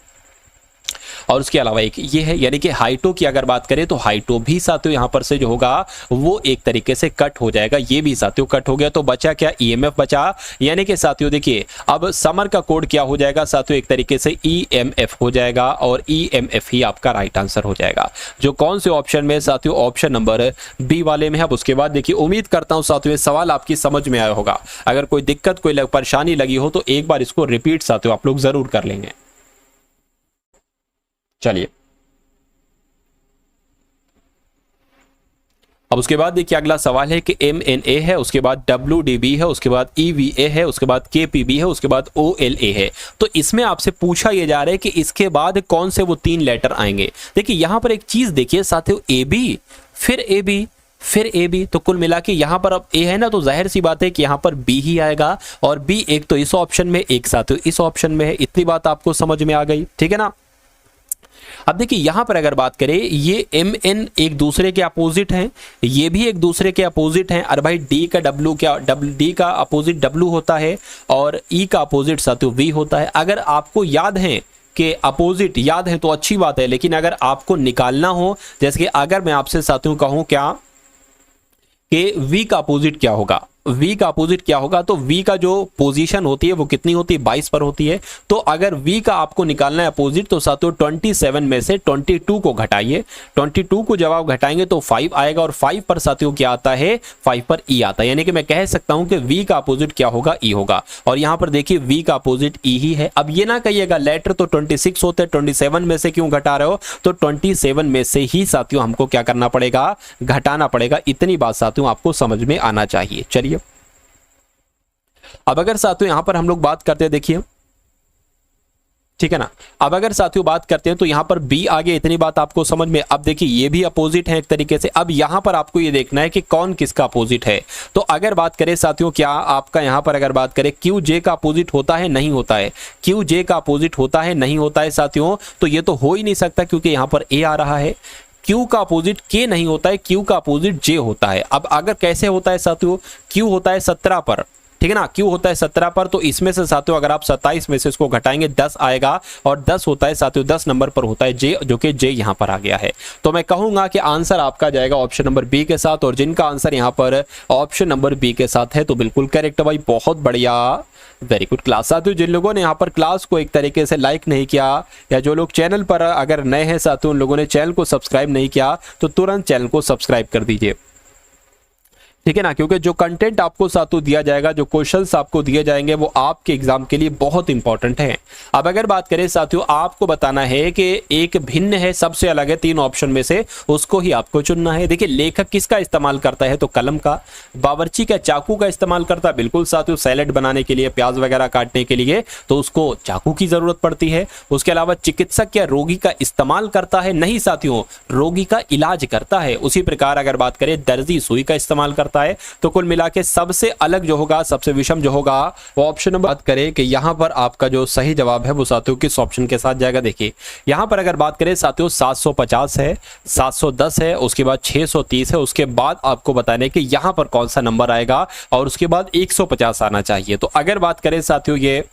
और उसके अलावा एक ये है, यानी कि हाइटो की अगर बात करें तो हाइटो भी साथियों यहां पर से जो होगा वो एक तरीके से कट हो जाएगा, ये भी साथियों कट हो गया। तो बचा क्या, EMF बचा। यानी कि साथियों देखिए अब समर का कोड क्या हो जाएगा साथियों, एक तरीके से EMF हो जाएगा, और EMF ही आपका राइट आंसर हो जाएगा, जो कौन से ऑप्शन में साथियों, ऑप्शन नंबर B वाले में है। अब उसके बाद देखिए उम्मीद करता हूं साथियों ये सवाल आपकी समझ में आया होगा। अगर कोई दिक्कत कोई परेशानी लगी हो तो एक बार इसको रिपीट साथियों आप लोग जरूर कर लेंगे। चलिए अब उसके बाद देखिए अगला सवाल है कि MNA है, उसके बाद WDB है, उसके बाद EVA है, उसके बाद KPB है, उसके बाद OLA है। तो इसमें आपसे पूछा यह जा रहा है कि इसके बाद कौन से वो 3 लेटर आएंगे। देखिए यहां पर एक चीज देखिए साथियों, AB फिर AB फिर AB, तो कुल मिला के यहां पर अब A है ना, तो जाहिर सी बात है कि यहां पर B ही आएगा, और B एक तो इस ऑप्शन में, एक साथियों इस ऑप्शन में है। इतनी बात आपको समझ में आ गई, ठीक है ना। अब देखिए यहां पर अगर बात करें ये MN एक दूसरे के अपोजिट हैं, ये भी एक दूसरे के अपोजिट हैं। अरे भाई D का W क्या, D का अपोजिट W होता है और E का अपोजिट साथियों V होता है। अगर आपको याद है कि अपोजिट याद है तो अच्छी बात है, लेकिन अगर आपको निकालना हो, जैसे कि अगर मैं आपसे साथियों कहूं क्या कि V का अपोजिट क्या होगा, v का अपोजिट क्या होगा, तो v का जो पोजीशन होती है वो कितनी होती है, 22 पर होती है। तो अगर v का आपको निकालना है अपोजिट, तो साथियों 27 में से 22 को घटाइए, 22 को जब आप घटाएंगे तो 5 आएगा, और 5 पर साथियों क्या आता है, 5 पर e आता है। यानी कि मैं कह सकता हूं कि v का अपोजिट क्या होगा, e होगा। और यहां पर देखिए v का अपोजिट e ही है। अब ये ना कहिएगा लेटर तो 26 होते हैं, 27 में से क्यों घटा रहे हो, तो 27 में से ही साथियों हमको क्या करना पड़ेगा, घटाना पड़ेगा। इतनी बात साथियों आपको समझ में आना चाहिए। चलिए अब अगर साथियों यहां पर हम लोग बात करते हैं, देखिए ठीक है ना। अब अगर साथियों बात करते हैं तो यहां पर b आगे, इतनी बात आपको समझ में। अब देखिए ये भी अपोजिट है एक तरीके से। अब यहां पर आपको ये देखना है कि कौन किसका अपोजिट है। तो अगर बात करें साथियों, क्या आपका यहां पर अगर बात करें क्यू जे का अपोजिट होता है, नहीं होता है। क्यू जे का अपोजिट होता है, नहीं होता है साथियों। तो ये तो हो ही नहीं सकता क्योंकि यहां पर ए आ रहा है। Q का अपोजिट K नहीं होता है, Q का अपोजिट J होता है। अब अगर कैसे होता है साथियों, Q होता है 17 पर, ठीक है ना, Q होता है 17 पर। तो इसमें से साथियों अगर आप 27 में से इसको घटाएंगे 10 आएगा, और 10 होता है साथियों 10 नंबर पर होता है J, जो कि J यहां पर आ गया है। तो मैं कहूंगा कि आंसर आपका जाएगा ऑप्शन नंबर बी के साथ, और जिनका आंसर यहां पर ऑप्शन नंबर बी के साथ है तो बिल्कुल करेक्ट भाई, बहुत बढ़िया, वेरी गुड क्लास। साथियों जिन लोगों ने यहाँ पर क्लास को एक तरीके से लाइक नहीं किया, या जो लोग चैनल पर अगर नए हैं साथियों, उन लोगों ने चैनल को सब्सक्राइब नहीं किया, तो तुरंत चैनल को सब्सक्राइब कर दीजिए, ठीक है ना। क्योंकि जो कंटेंट आपको साथियों दिया जाएगा, जो क्वेश्चंस आपको दिए जाएंगे, वो आपके एग्जाम के लिए बहुत इंपॉर्टेंट है। अब अगर बात करें साथियों, आपको बताना है कि एक भिन्न है, सबसे अलग है, 3 ऑप्शन में से उसको ही आपको चुनना है। देखिए लेखक किसका इस्तेमाल करता है, तो कलम का। बावर्ची का चाकू का इस्तेमाल करता है, बिल्कुल साथियों, सैलेड बनाने के लिए, प्याज वगैरह काटने के लिए तो उसको चाकू की जरूरत पड़ती है। उसके अलावा चिकित्सक या रोगी का इस्तेमाल करता है, नहीं साथियों, रोगी का इलाज करता है। उसी प्रकार अगर बात करें दर्जी सुई का इस्तेमाल करता है। तो कुल मिला के सबसे अलग जो होगा, सबसे विषम जो होगा, वो ऑप्शन नंबर। बात करें कि यहां पर आपका जो सही जवाब है वो साथियों किस ऑप्शन के साथ जाएगा। देखिए यहां पर अगर बात करें साथियों 750 है, 710 है, उसके बाद 630 है, उसके बाद आपको बताने कि यहां पर कौन सा नंबर आएगा, और उसके बाद 150 आना चाहिए। तो अगर बात करें साथियों, ये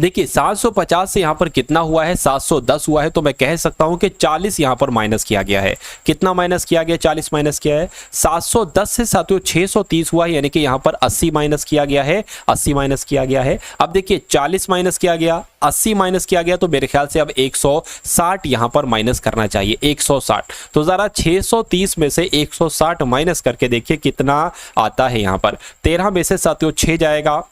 देखिए 750 से यहां पर कितना हुआ है, 710 हुआ है। तो मैं कह सकता हूं कि 40 यहां पर माइनस किया गया है। कितना माइनस किया गया, 40 माइनस किया है। 710 से साथियों 630 हुआ है, यानी कि यहां पर 80 माइनस किया गया है, 80 माइनस किया गया है। अब देखिए 40 माइनस किया गया, 80 माइनस किया गया, तो मेरे ख्याल से अब 160 यहां पर माइनस करना चाहिए, 160। तो जरा 630 में से 160 माइनस करके देखिए कितना आता है। यहां पर 13 में से साथियों 6 जाएगा,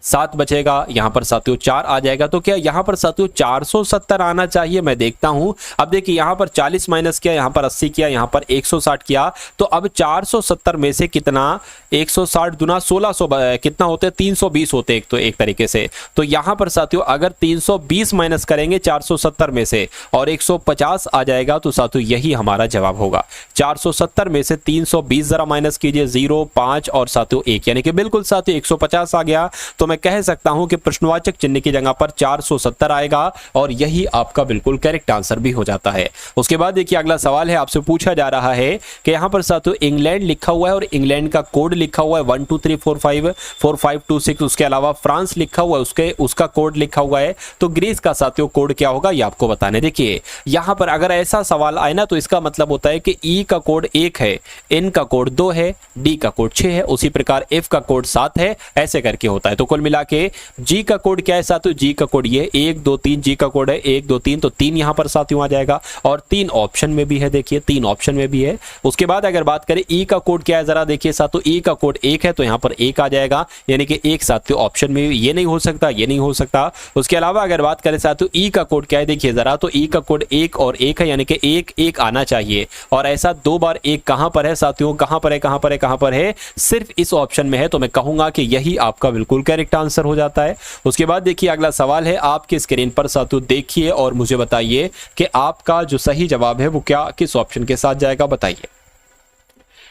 7 बचेगा, यहां पर साथियों 4 आ जाएगा। तो क्या यहां पर साथियों 470 आना चाहिए, मैं देखता हूं। अब देखिए यहां पर 40 माइनस किया, यहां पर 80 किया, यहां पर 160 किया, तो अब 470 में से कितना, 160 दुना 1600 कितना होते हैं, 320 होते हैं, तो एक तरीके से। तो यहां पर साथियों अगर 320 माइनस करेंगे 470 में से और 150 आ जाएगा, तो साथियों यही हमारा जवाब होगा। 470 में से 320 जरा माइनस कीजिए, 0, 5 और साथियों 1, यानी कि बिल्कुल साथियों 150 आ गया। तो मैं कह सकता हूं कि प्रश्नवाचक चिन्ह की जगह पर 470 आएगा, और यही आपका बिल्कुल करेक्ट आंसर भी हो जाता है। उसके बाद देखिए अगला सवाल है, आपसे पूछा जा रहा है कि यहां पर साथियों इंग्लैंड लिखा हुआ है और इंग्लैंड का कोड लिखा हुआ है 1 2 3 4 5 4 5 2 6। उसके अलावा फ्रांस लिखा हुआ है, उसका कोड लिखा हुआ है। तो ग्रीस का साथियों कोड क्या होगा, ये आपको बताने। देखिए यहां पर अगर ऐसा सवाल आए ना, तो इसका मतलब होता है कि ई का कोड 1 है, एन का कोड 2 है, डी का कोड 6 है, उसी प्रकार एफ का कोड 7 है, ऐसे करके होता है। तो कुल मिला के जी का कोड क्या है साथियों, जी का कोड ये 1 2 3, जी का कोड है 1 2 3, तो 3 यहां पर साथियों आ जाएगा, और 3 ऑप्शन में भी है। देखिए 3 ऑप्शन में भी है। उसके बाद अगर बात करें ई का कोड क्या है, जरा देखिए साथियों, ई का कोड 1 है, तो यहां पर 1 आ जाएगा, यानी कि 1 साथियों ऑप्शन में, ये नहीं हो सकता, ये नहीं हो सकता। उसके अलावा अगर बात करें साथियों ई का कोड क्या है, देखिए जरा, तो ई का कोड 1 और 1 है, यानी कि 1 1 आना चाहिए। और ऐसा 2 बार 1 कहां पर है साथियों, कहां पर है, कहां पर है, कहां पर है, सिर्फ इस ऑप्शन में है। तो मैं कहूंगा कि यही आपका बिल्कुल करेक्ट आंसर हो जाता है। उसके बाद देखिए अगला सवाल है, आपके स्क्रीन पर साथियों देखिए और मुझे बताइए कि आपका जो सही जवाब है वो क्या, किस ऑप्शन के साथ जाएगा, बताइए।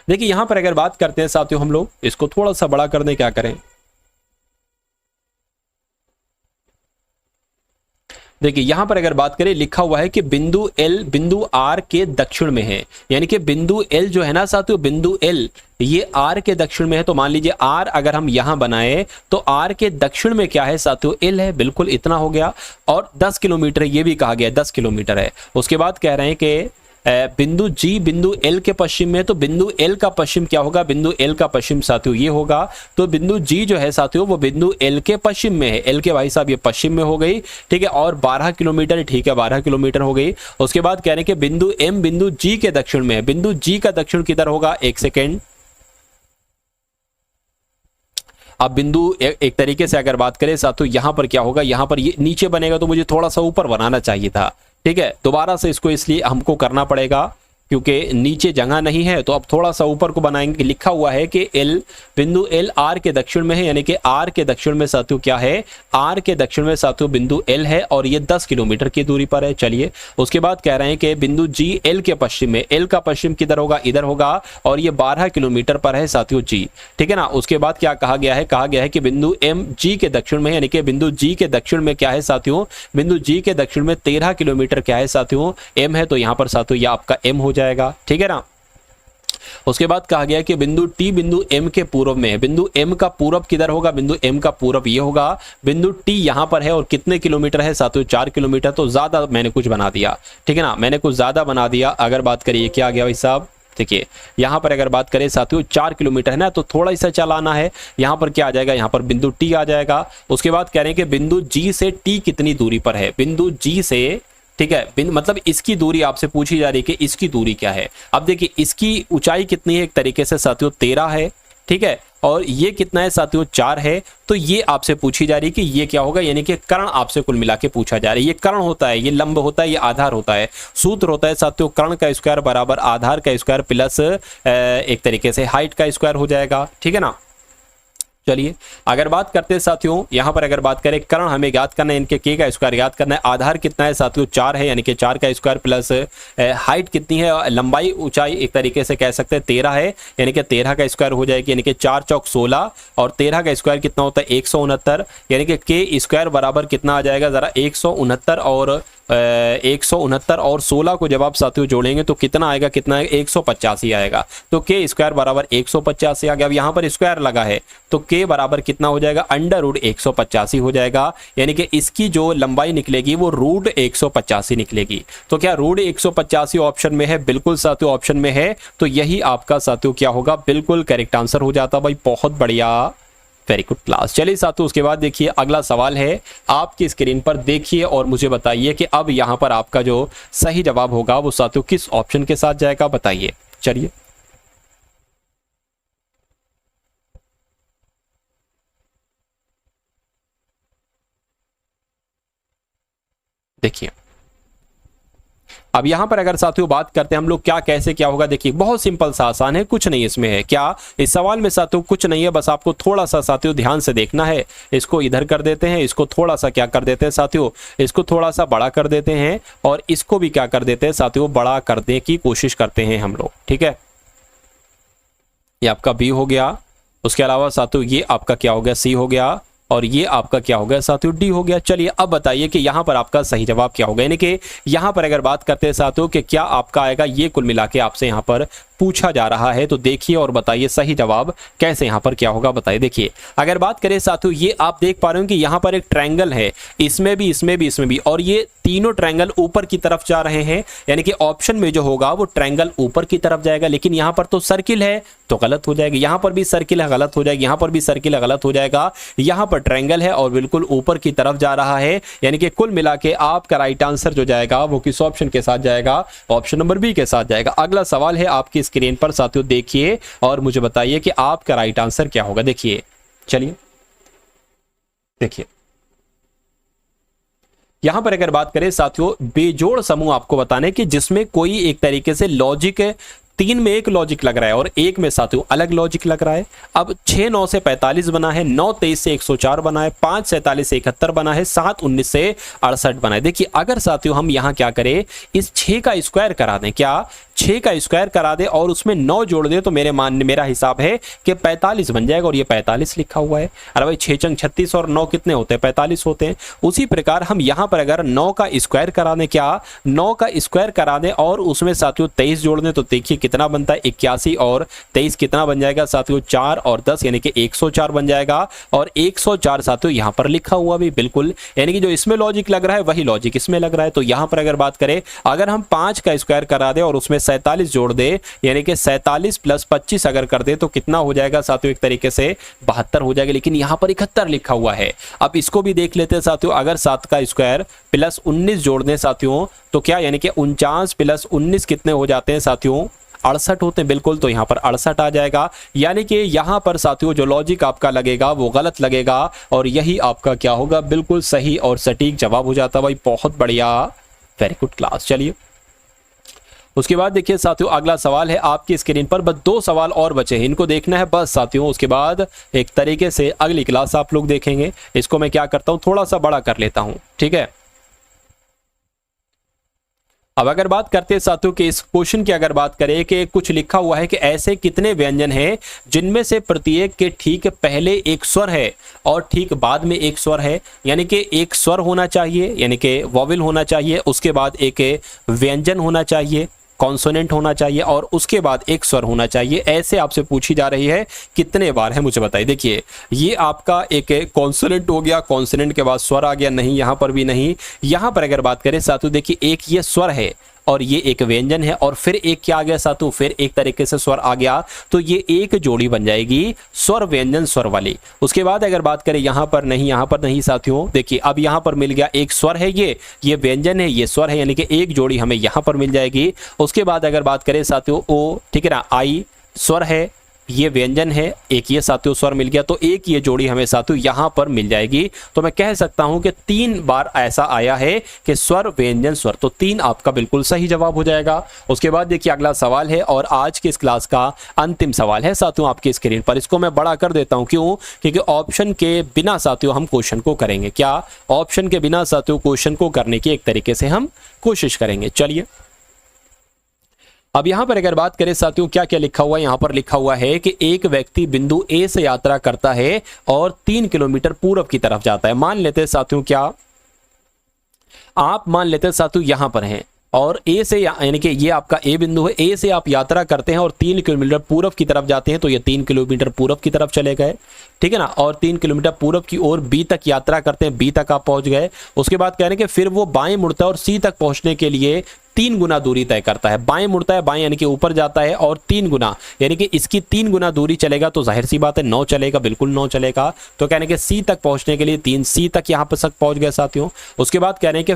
देखिए यहां पर अगर बात करते हैं साथियों, हम लोग इसको थोड़ा सा बड़ा कर दें, क्या करें, देखिए यहां पर अगर बात करें, लिखा हुआ है कि बिंदु एल बिंदु आर के दक्षिण में है, यानी कि बिंदु एल जो है ना साथियों, बिंदु एल ये आर के दक्षिण में है। तो मान लीजिए आर अगर हम यहां बनाए, तो आर के दक्षिण में क्या है साथियों, एल है, बिल्कुल इतना हो गया। और 10 किलोमीटर ये भी कहा गया, 10 किलोमीटर है। उसके बाद कह रहे हैं कि बिंदु जी बिंदु एल के पश्चिम में, तो बिंदु एल का पश्चिम क्या होगा, बिंदु एल का पश्चिम साथियों ये होगा। तो बिंदु जी जो है साथियों वो बिंदु एल के पश्चिम में है। एल के भाई साहब ये पश्चिम में हो गई, ठीक है, और 12 किलोमीटर, ठीक है 12 किलोमीटर हो गई। उसके बाद कह रहे हैं कि बिंदु एम बिंदु जी के दक्षिण में है। बिंदु जी का दक्षिण किधर होगा, एक सेकेंड। अब बिंदु एक तरीके से अगर बात करें साथियों यहां पर क्या होगा, यहां पर ये नीचे बनेगा तो मुझे थोड़ा सा ऊपर बनाना चाहिए था, ठीक है। दोबारा से इसको इसलिए हमको करना पड़ेगा क्योंकि नीचे जगह नहीं है, तो अब थोड़ा सा ऊपर को बनाएंगे। लिखा हुआ है कि एल बिंदु एल आर के दक्षिण में है, यानी कि आर के दक्षिण में साथियों क्या है, आर के दक्षिण में साथियों बिंदु एल है और ये 10 किलोमीटर की दूरी पर है। चलिए उसके बाद कह रहे हैं कि बिंदु जी एल के पश्चिम में, एल का पश्चिम किधर होगा, इधर होगा, और ये 12 किलोमीटर पर है साथियों जी, ठीक है ना। उसके बाद क्या कहा गया है, कहा गया है कि बिंदु एम जी के दक्षिण में, यानी कि बिंदु जी के दक्षिण में क्या है साथियों, बिंदु जी के दक्षिण में 13 किलोमीटर क्या है साथियों, एम है। तो यहां पर साथियों ये आपका एम हो जाएगा, ठीक है ना। उसके बाद कहा गया कि बिंदु टी बिंदु एम के पूर्व में है। बिंदु एम का पूर्व किधर होगा, बिंदु एम का पूर्व ये होगा। बिंदु टी यहां पर है और कितने किलोमीटर है साथियों, 4 किलोमीटर। तो ज्यादा मैंने कुछ बना दिया, ठीक है ना, मैंने कुछ ज्यादा बना दिया। अगर बात करिए क्या आ गया भाई साहब, देखिए यहां पर अगर बात करें साथियों 4 किलोमीटर है ना, तो थोड़ा सा चलाना है। यहां पर क्या आ जाएगा, यहां पर बिंदु टी आ जाएगा। उसके बाद कह रहे हैं कि बिंदु जी से टी कितनी दूरी पर है, बिंदु जी से, ठीक है, मतलब इसकी दूरी आपसे पूछी जा रही है कि इसकी दूरी क्या है। अब देखिए इसकी ऊंचाई कितनी है, एक तरीके से साथियों 13 है, ठीक है, और ये कितना है साथियों 4 है। तो ये आपसे पूछी जा रही है कि ये क्या होगा, यानी कि कर्ण आपसे कुल मिला के पूछा जा रहा है। ये कर्ण होता है, ये लंब होता है, ये आधार होता है। सूत्र होता है साथियों कर्ण का स्क्वायर बराबर आधार का स्क्वायर प्लस एक तरीके से हाइट का स्क्वायर हो जाएगा, ठीक है ना। चलिए अगर बात करते हैं साथियों, यहां पर अगर बात करें कर्ण हमें याद करना है, इनके के का स्क्वायर याद करना है। आधार कितना है साथियों 4 है, यानी कि 4 का स्क्वायर प्लस हाइट कितनी है, लंबाई ऊंचाई एक तरीके से कह सकते हैं 13 है, यानी कि 13 का स्क्वायर हो जाएगी, यानी कि 4 चौक 16 और 13 का स्क्वायर कितना होता है 169, यानी कि के स्क्वायर बराबर कितना आ जाएगा जरा 169 और 169 और 16 को जब आप साथियों जोड़ेंगे तो कितना आएगा, कितना है 185 आएगा। तो के स्क्वायर बराबर 185 आ गया। अब यहाँ पर स्क्वायर लगा है तो के बराबर कितना हो जाएगा, अंडर रूट 185 हो जाएगा, यानी कि इसकी जो लंबाई निकलेगी वो रूट 185 निकलेगी। तो क्या रूट 185 ऑप्शन में है, बिल्कुल साथियों ऑप्शन में है। तो यही आपका साथियों क्या होगा, बिल्कुल करेक्ट आंसर हो जाता भाई, बहुत बढ़िया, वेरी गुड क्लास। चलिए साथियों उसके बाद देखिए अगला सवाल है, आपकी स्क्रीन पर देखिए और मुझे बताइए कि अब यहां पर आपका जो सही जवाब होगा वो साथियों किस ऑप्शन के साथ जाएगा, बताइए। चलिए देखिए अब यहां पर अगर साथियों बात करते हैं हम लोग क्या कैसे क्या होगा, देखिए बहुत सिंपल सा आसान है, कुछ नहीं इसमें है। क्या इस सवाल में साथियों कुछ नहीं है, बस आपको थोड़ा सा साथियों ध्यान से देखना है। इसको इधर कर देते हैं, इसको थोड़ा सा क्या कर देते हैं साथियों, इसको थोड़ा सा बड़ा कर देते हैं और इसको भी क्या कर देते हैं साथियों, बड़ा करने की कोशिश करते हैं हम लोग, ठीक है। ये आपका बी हो गया, उसके अलावा साथियों ये आपका क्या हो गया, सी हो गया, और ये आपका क्या हो गया साथियों, डी हो गया। चलिए अब बताइए कि यहां पर आपका सही जवाब क्या होगा, यानी कि यहां पर अगर बात करते हैं साथियों कि क्या आपका आएगा, ये कुल मिला के आपसे यहां पर पूछा जा रहा है। तो देखिए और बताइए सही जवाब कैसे यहां पर क्या होगा, बताइए। देखिए अगर बात करें साथियों, ये आप देख पा रहे हो कि यहां पर एक ट्रायंगल है, इसमें भी इसमें भी इसमें भी, और ये तीनों ट्रायंगल ऊपर की तरफ जा रहे हैं, यानी कि ऑप्शन में जो होगा वो ट्रायंगल ऊपर की तरफ जाएगा। लेकिन यहां पर तो सर्किल है तो गलत हो जाएगी, यहां पर भी सर्किल है गलत हो जाएगी, यहां पर भी सर्किल है गलत हो जाएगा। यहां पर ट्रायंगल है और बिल्कुल ऊपर की तरफ जा रहा है, यानी कि कुल मिला के आपका राइट आंसर जो जाएगा वो किस ऑप्शन के साथ जाएगा, ऑप्शन नंबर बी के साथ जाएगा। अगला सवाल है आपकी स्क्रीन पर साथियों, देखिए और मुझे बताइए कि आपका राइट आंसर क्या होगा। देखिए चलिए देखिए यहां पर अगर बात करें साथियों, बेजोड़ समूह आपको बताने कि जिसमें कोई एक तरीके से लॉजिक है, 3 में एक लॉजिक लग रहा है और एक में साथियों अलग लॉजिक लग रहा है। अब 6 9 से 45 बना है, 9 23 से 104 बना है, 5 47 से 71 बना है, 7 19 से 68 बना है। देखिए अगर साथियों हम यहां क्या करें, इस 6 का स्क्वायर करा दें, क्या 6 का स्क्वायर करा दे और उसमें 9 जोड़ दे, तो मेरा हिसाब है कि 45 बन जाएगा, और ये 45 लिखा हुआ है। अरे भाई 6 चंग 36 और 9 कितने होते हैं, 45 होते हैं। उसी प्रकार हम यहां पर अगर 9 का स्क्वायर करा दें, क्या 9 का स्क्वायर करा दें और उसमें साथियों 23 जोड़ दें, तो देखिए कितना बनता है 81 और 23 कितना बन जाएगा साथियों 4 और 10 यानी कि 104 बन जाएगा। और 104 साथियों यहाँ पर लिखा हुआ भी बिल्कुल, यानी कि जो इसमें लॉजिक लग रहा है वही लॉजिक इसमें लग रहा है। तो यहाँ पर अगर बात करें, अगर हम 5 का स्क्वायर करा दे और उसमें 47 जोड़ दे, यानी कि 47 + 25 अगर कर दे तो कितना हो जाएगा साथियों, एक तरीके से 72 हो जाएगा, लेकिन यहाँ पर 71 लिखा हुआ है। अब इसको भी देख लेते हैं साथियों, अगर 7 का स्क्वायर प्लस 19 जोड़ दें साथियों तो क्या, यानी कि 49 + 19 कितने हो जाते हैं साथियों 68 होते हैं बिल्कुल। तो यहाँ पर 68 आ जाएगा, यानी कि यहाँ पर साथियों जो लॉजिक आपका लगेगा वो गलत लगेगा और यही आपका क्या होगा, बिल्कुल सही और सटीक जवाब हो जाता है। भाई बहुत बढ़िया, वेरी गुड क्लास। चलिए उसके बाद देखिए साथियों अगला सवाल है आपकी स्क्रीन पर, बस 2 सवाल और बचे हैं, इनको देखना है बस साथियों। उसके बाद एक तरीके से अगली क्लास आप लोग देखेंगे। इसको मैं क्या करता हूं, थोड़ा सा बड़ा कर लेता हूं, ठीक है। अब अगर बात करते हैं साथियों कि इस क्वेश्चन की अगर बात करें कि कुछ लिखा हुआ है कि ऐसे कितने व्यंजन हैं जिनमें से प्रत्येक के ठीक पहले एक स्वर है और ठीक बाद में एक स्वर है, यानी कि एक स्वर होना चाहिए, यानी कि वॉवेल होना चाहिए, उसके बाद एक व्यंजन होना चाहिए, कॉन्सोनेंट होना चाहिए और उसके बाद एक स्वर होना चाहिए। ऐसे आपसे पूछी जा रही है, कितने बार है मुझे बताइए। देखिए ये आपका एक कॉन्सोनेंट हो गया, कॉन्सोनेंट के बाद स्वर आ गया, नहीं यहाँ पर भी नहीं। यहाँ पर अगर बात करें साथियों देखिए एक ये स्वर है और ये एक व्यंजन है और फिर एक क्या आ गया साथियों, फिर एक तरीके से स्वर आ गया, तो ये एक जोड़ी बन जाएगी स्वर व्यंजन स्वर वाली। उसके बाद अगर बात करें यहाँ पर नहीं साथियों, देखिए अब यहाँ पर मिल गया एक स्वर है, ये व्यंजन है, ये स्वर है, यानी कि एक जोड़ी हमें यहाँ पर मिल जाएगी। उसके बाद अगर बात करें साथियों ओ, ठीक है ना, आई स्वर है, ये व्यंजन है, एक ये साथियों स्वर मिल गया, तो एक ये जोड़ी हमें साथियों यहां पर मिल जाएगी। तो मैं कह सकता हूं कि 3 बार ऐसा आया है कि स्वर व्यंजन स्वर, तो 3 आपका बिल्कुल सही जवाब हो जाएगा। उसके बाद देखिए अगला सवाल है और आज की इस क्लास का अंतिम सवाल है साथियों आपकी स्क्रीन पर। इसको मैं बड़ा कर देता हूं, क्यों, क्योंकि ऑप्शन के बिना साथियों हम क्वेश्चन को करेंगे। क्या, ऑप्शन के बिना साथियों क्वेश्चन को करने की एक तरीके से हम कोशिश करेंगे। चलिए अब यहां पर अगर बात करें साथियों क्या क्या लिखा हुआ है, यहां पर लिखा हुआ है कि एक व्यक्ति बिंदु ए से यात्रा करता है और 3 किलोमीटर पूर्व की तरफ जाता है। मान लेते हैं साथियों, क्या आप मान लेते हैं साथियों यहां पर हैं और ए से यानी कि ये आपका ए बिंदु है, ए से आप यात्रा करते हैं और 3 किलोमीटर पूर्व की तरफ जाते हैं, तो ये 3 किलोमीटर पूर्व की तरफ चले गए, ठीक है ना। और 3 किलोमीटर पूर्व की ओर बी तक यात्रा करते हैं, बी तक आप पहुंच गए। उसके बाद कह रहे हैं कि फिर वो बाएं मुड़ता है और सी तक पहुंचने के लिए 3 गुना दूरी तय करता है। बाएं मुड़ता है, बाएं यानी कि ऊपर जाता है और 3 गुना यानी कि इसकी 3 गुना दूरी चलेगा, तो जाहिर सी बात है 9 चलेगा, बिल्कुल 9 चलेगा। तो कहने के सी तक पहुंचने के लिए 3 सी तक यहां पर तक पहुंच गए साथियों। उसके बाद कह रहे हैं कि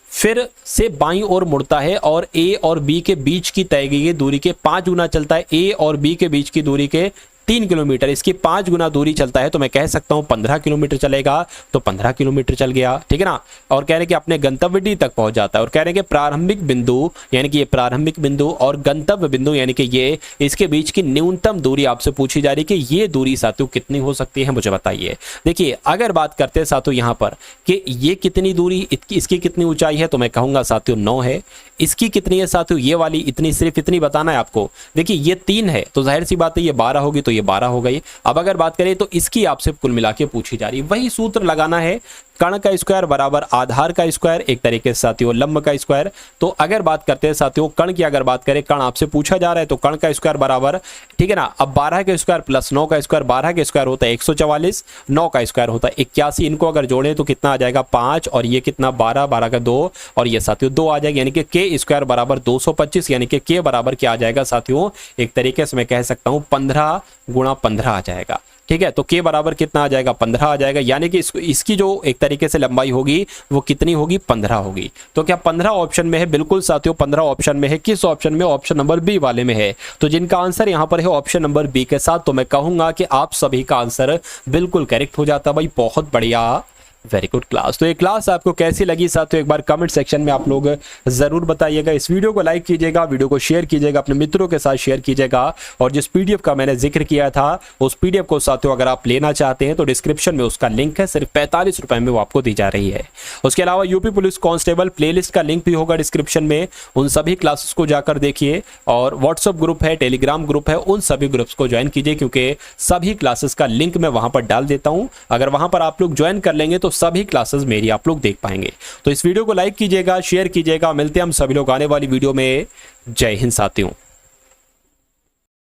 फिर से बाईं ओर मुड़ता है और ए और बी के बीच की तय गई दूरी के 5 गुना चलता है। ए और बी के बीच की दूरी के 3 किलोमीटर, इसकी 5 गुना दूरी चलता है, तो मैं कह सकता हूं 15 किलोमीटर चलेगा, तो 15 किलोमीटर चल गया, ठीक है ना। और कह रहे हैं कि अपने गंतव्य डी तक पहुंच जाता है और कह रहे हैं कि प्रारंभिक बिंदु यानी कि ये प्रारंभिक बिंदु और गंतव्य बिंदु यानी कि ये इसके बीच की न्यूनतम दूरी आपसे पूछी जा रही है कि ये दूरी साथियों कितनी हो सकती है, मुझे बताइए। देखिए अगर बात करते हैं साथियों यहां पर कि ये कितनी दूरी, इसकी कितनी ऊंचाई है, तो मैं कहूंगा साथियों 9 है। इसकी कितनी है साथियों, ये वाली इतनी, सिर्फ इतनी बताना है आपको। देखिए ये 3 है, तो जाहिर सी बात है ये 12 होगी, तो ये 12 हो गई। अब अगर बात करें तो इसकी आपसे कुल मिला के पूछी जा रही है, वही सूत्र लगाना है, कर्ण का स्क्वायर बराबर आधार का स्क्वायर, एक तरीके से साथियों लंब का स्क्वायर। तो अगर बात करते हैं साथियों कर्ण की, अगर बात करें कर्ण आपसे पूछा जा रहा है, तो कर्ण का स्क्वायर बराबर, ठीक है ना। अब 12 का स्क्वायर प्लस 9 का स्क्वायर, 12 का स्क्वायर होता है 144, 9 का स्क्वायर होता है 81। इनको अगर जोड़ें तो कितना आ जाएगा 5 और ये कितना 12, 12 का 2 और ये साथियों 2 आ जाएगा, यानी कि के स्क्वायर बराबर 225, यानी कि के बराबर क्या आ जाएगा साथियों, एक तरीके से मैं कह सकता हूं 15 गुणा 15 आ जाएगा, ठीक है। तो के बराबर कितना आ जाएगा 15 आ जाएगा, यानी कि इसकी जो एक तरीके से लंबाई होगी वो कितनी होगी 15 होगी। तो क्या 15 ऑप्शन में है, बिल्कुल साथियों 15 ऑप्शन में है। किस ऑप्शन में, ऑप्शन नंबर बी वाले में है। तो जिनका आंसर यहां पर है ऑप्शन नंबर बी के साथ, तो मैं कहूंगा कि आप सभी का आंसर बिल्कुल करेक्ट हो जाता। भाई बहुत बढ़िया, वेरी गुड क्लास। तो ये क्लास आपको कैसी लगी साथियों, एक बार कमेंट सेक्शन में आप लोग जरूर बताइएगा। इस वीडियो को लाइक कीजिएगा, वीडियो को शेयर कीजिएगा, अपने मित्रों के साथ शेयर कीजिएगा। और जिस पीडीएफ का मैंने जिक्र किया था उस पीडीएफ को साथियों अगर आप लेना चाहते हैं तो डिस्क्रिप्शन में उसका लिंक है, सिर्फ 45 रुपए में वो आपको दी जा रही है। उसके अलावा यूपी पुलिस कांस्टेबल प्लेलिस्ट का लिंक भी होगा डिस्क्रिप्शन में, उन सभी क्लासेस को जाकर देखिए। और व्हाट्सएप ग्रुप है, टेलीग्राम ग्रुप है, उन सभी ग्रुप्स को ज्वाइन कीजिए, क्योंकि सभी क्लासेस का लिंक मैं वहां पर डाल देता हूं। अगर वहां पर आप लोग ज्वाइन कर लेंगे तो सभी क्लासेस मेरी आप लोग देख पाएंगे। तो इस वीडियो को लाइक कीजिएगा, शेयर कीजिएगा। मिलते हैं हम सभी लोग आने वाली वीडियो में। जय हिंद साथियों।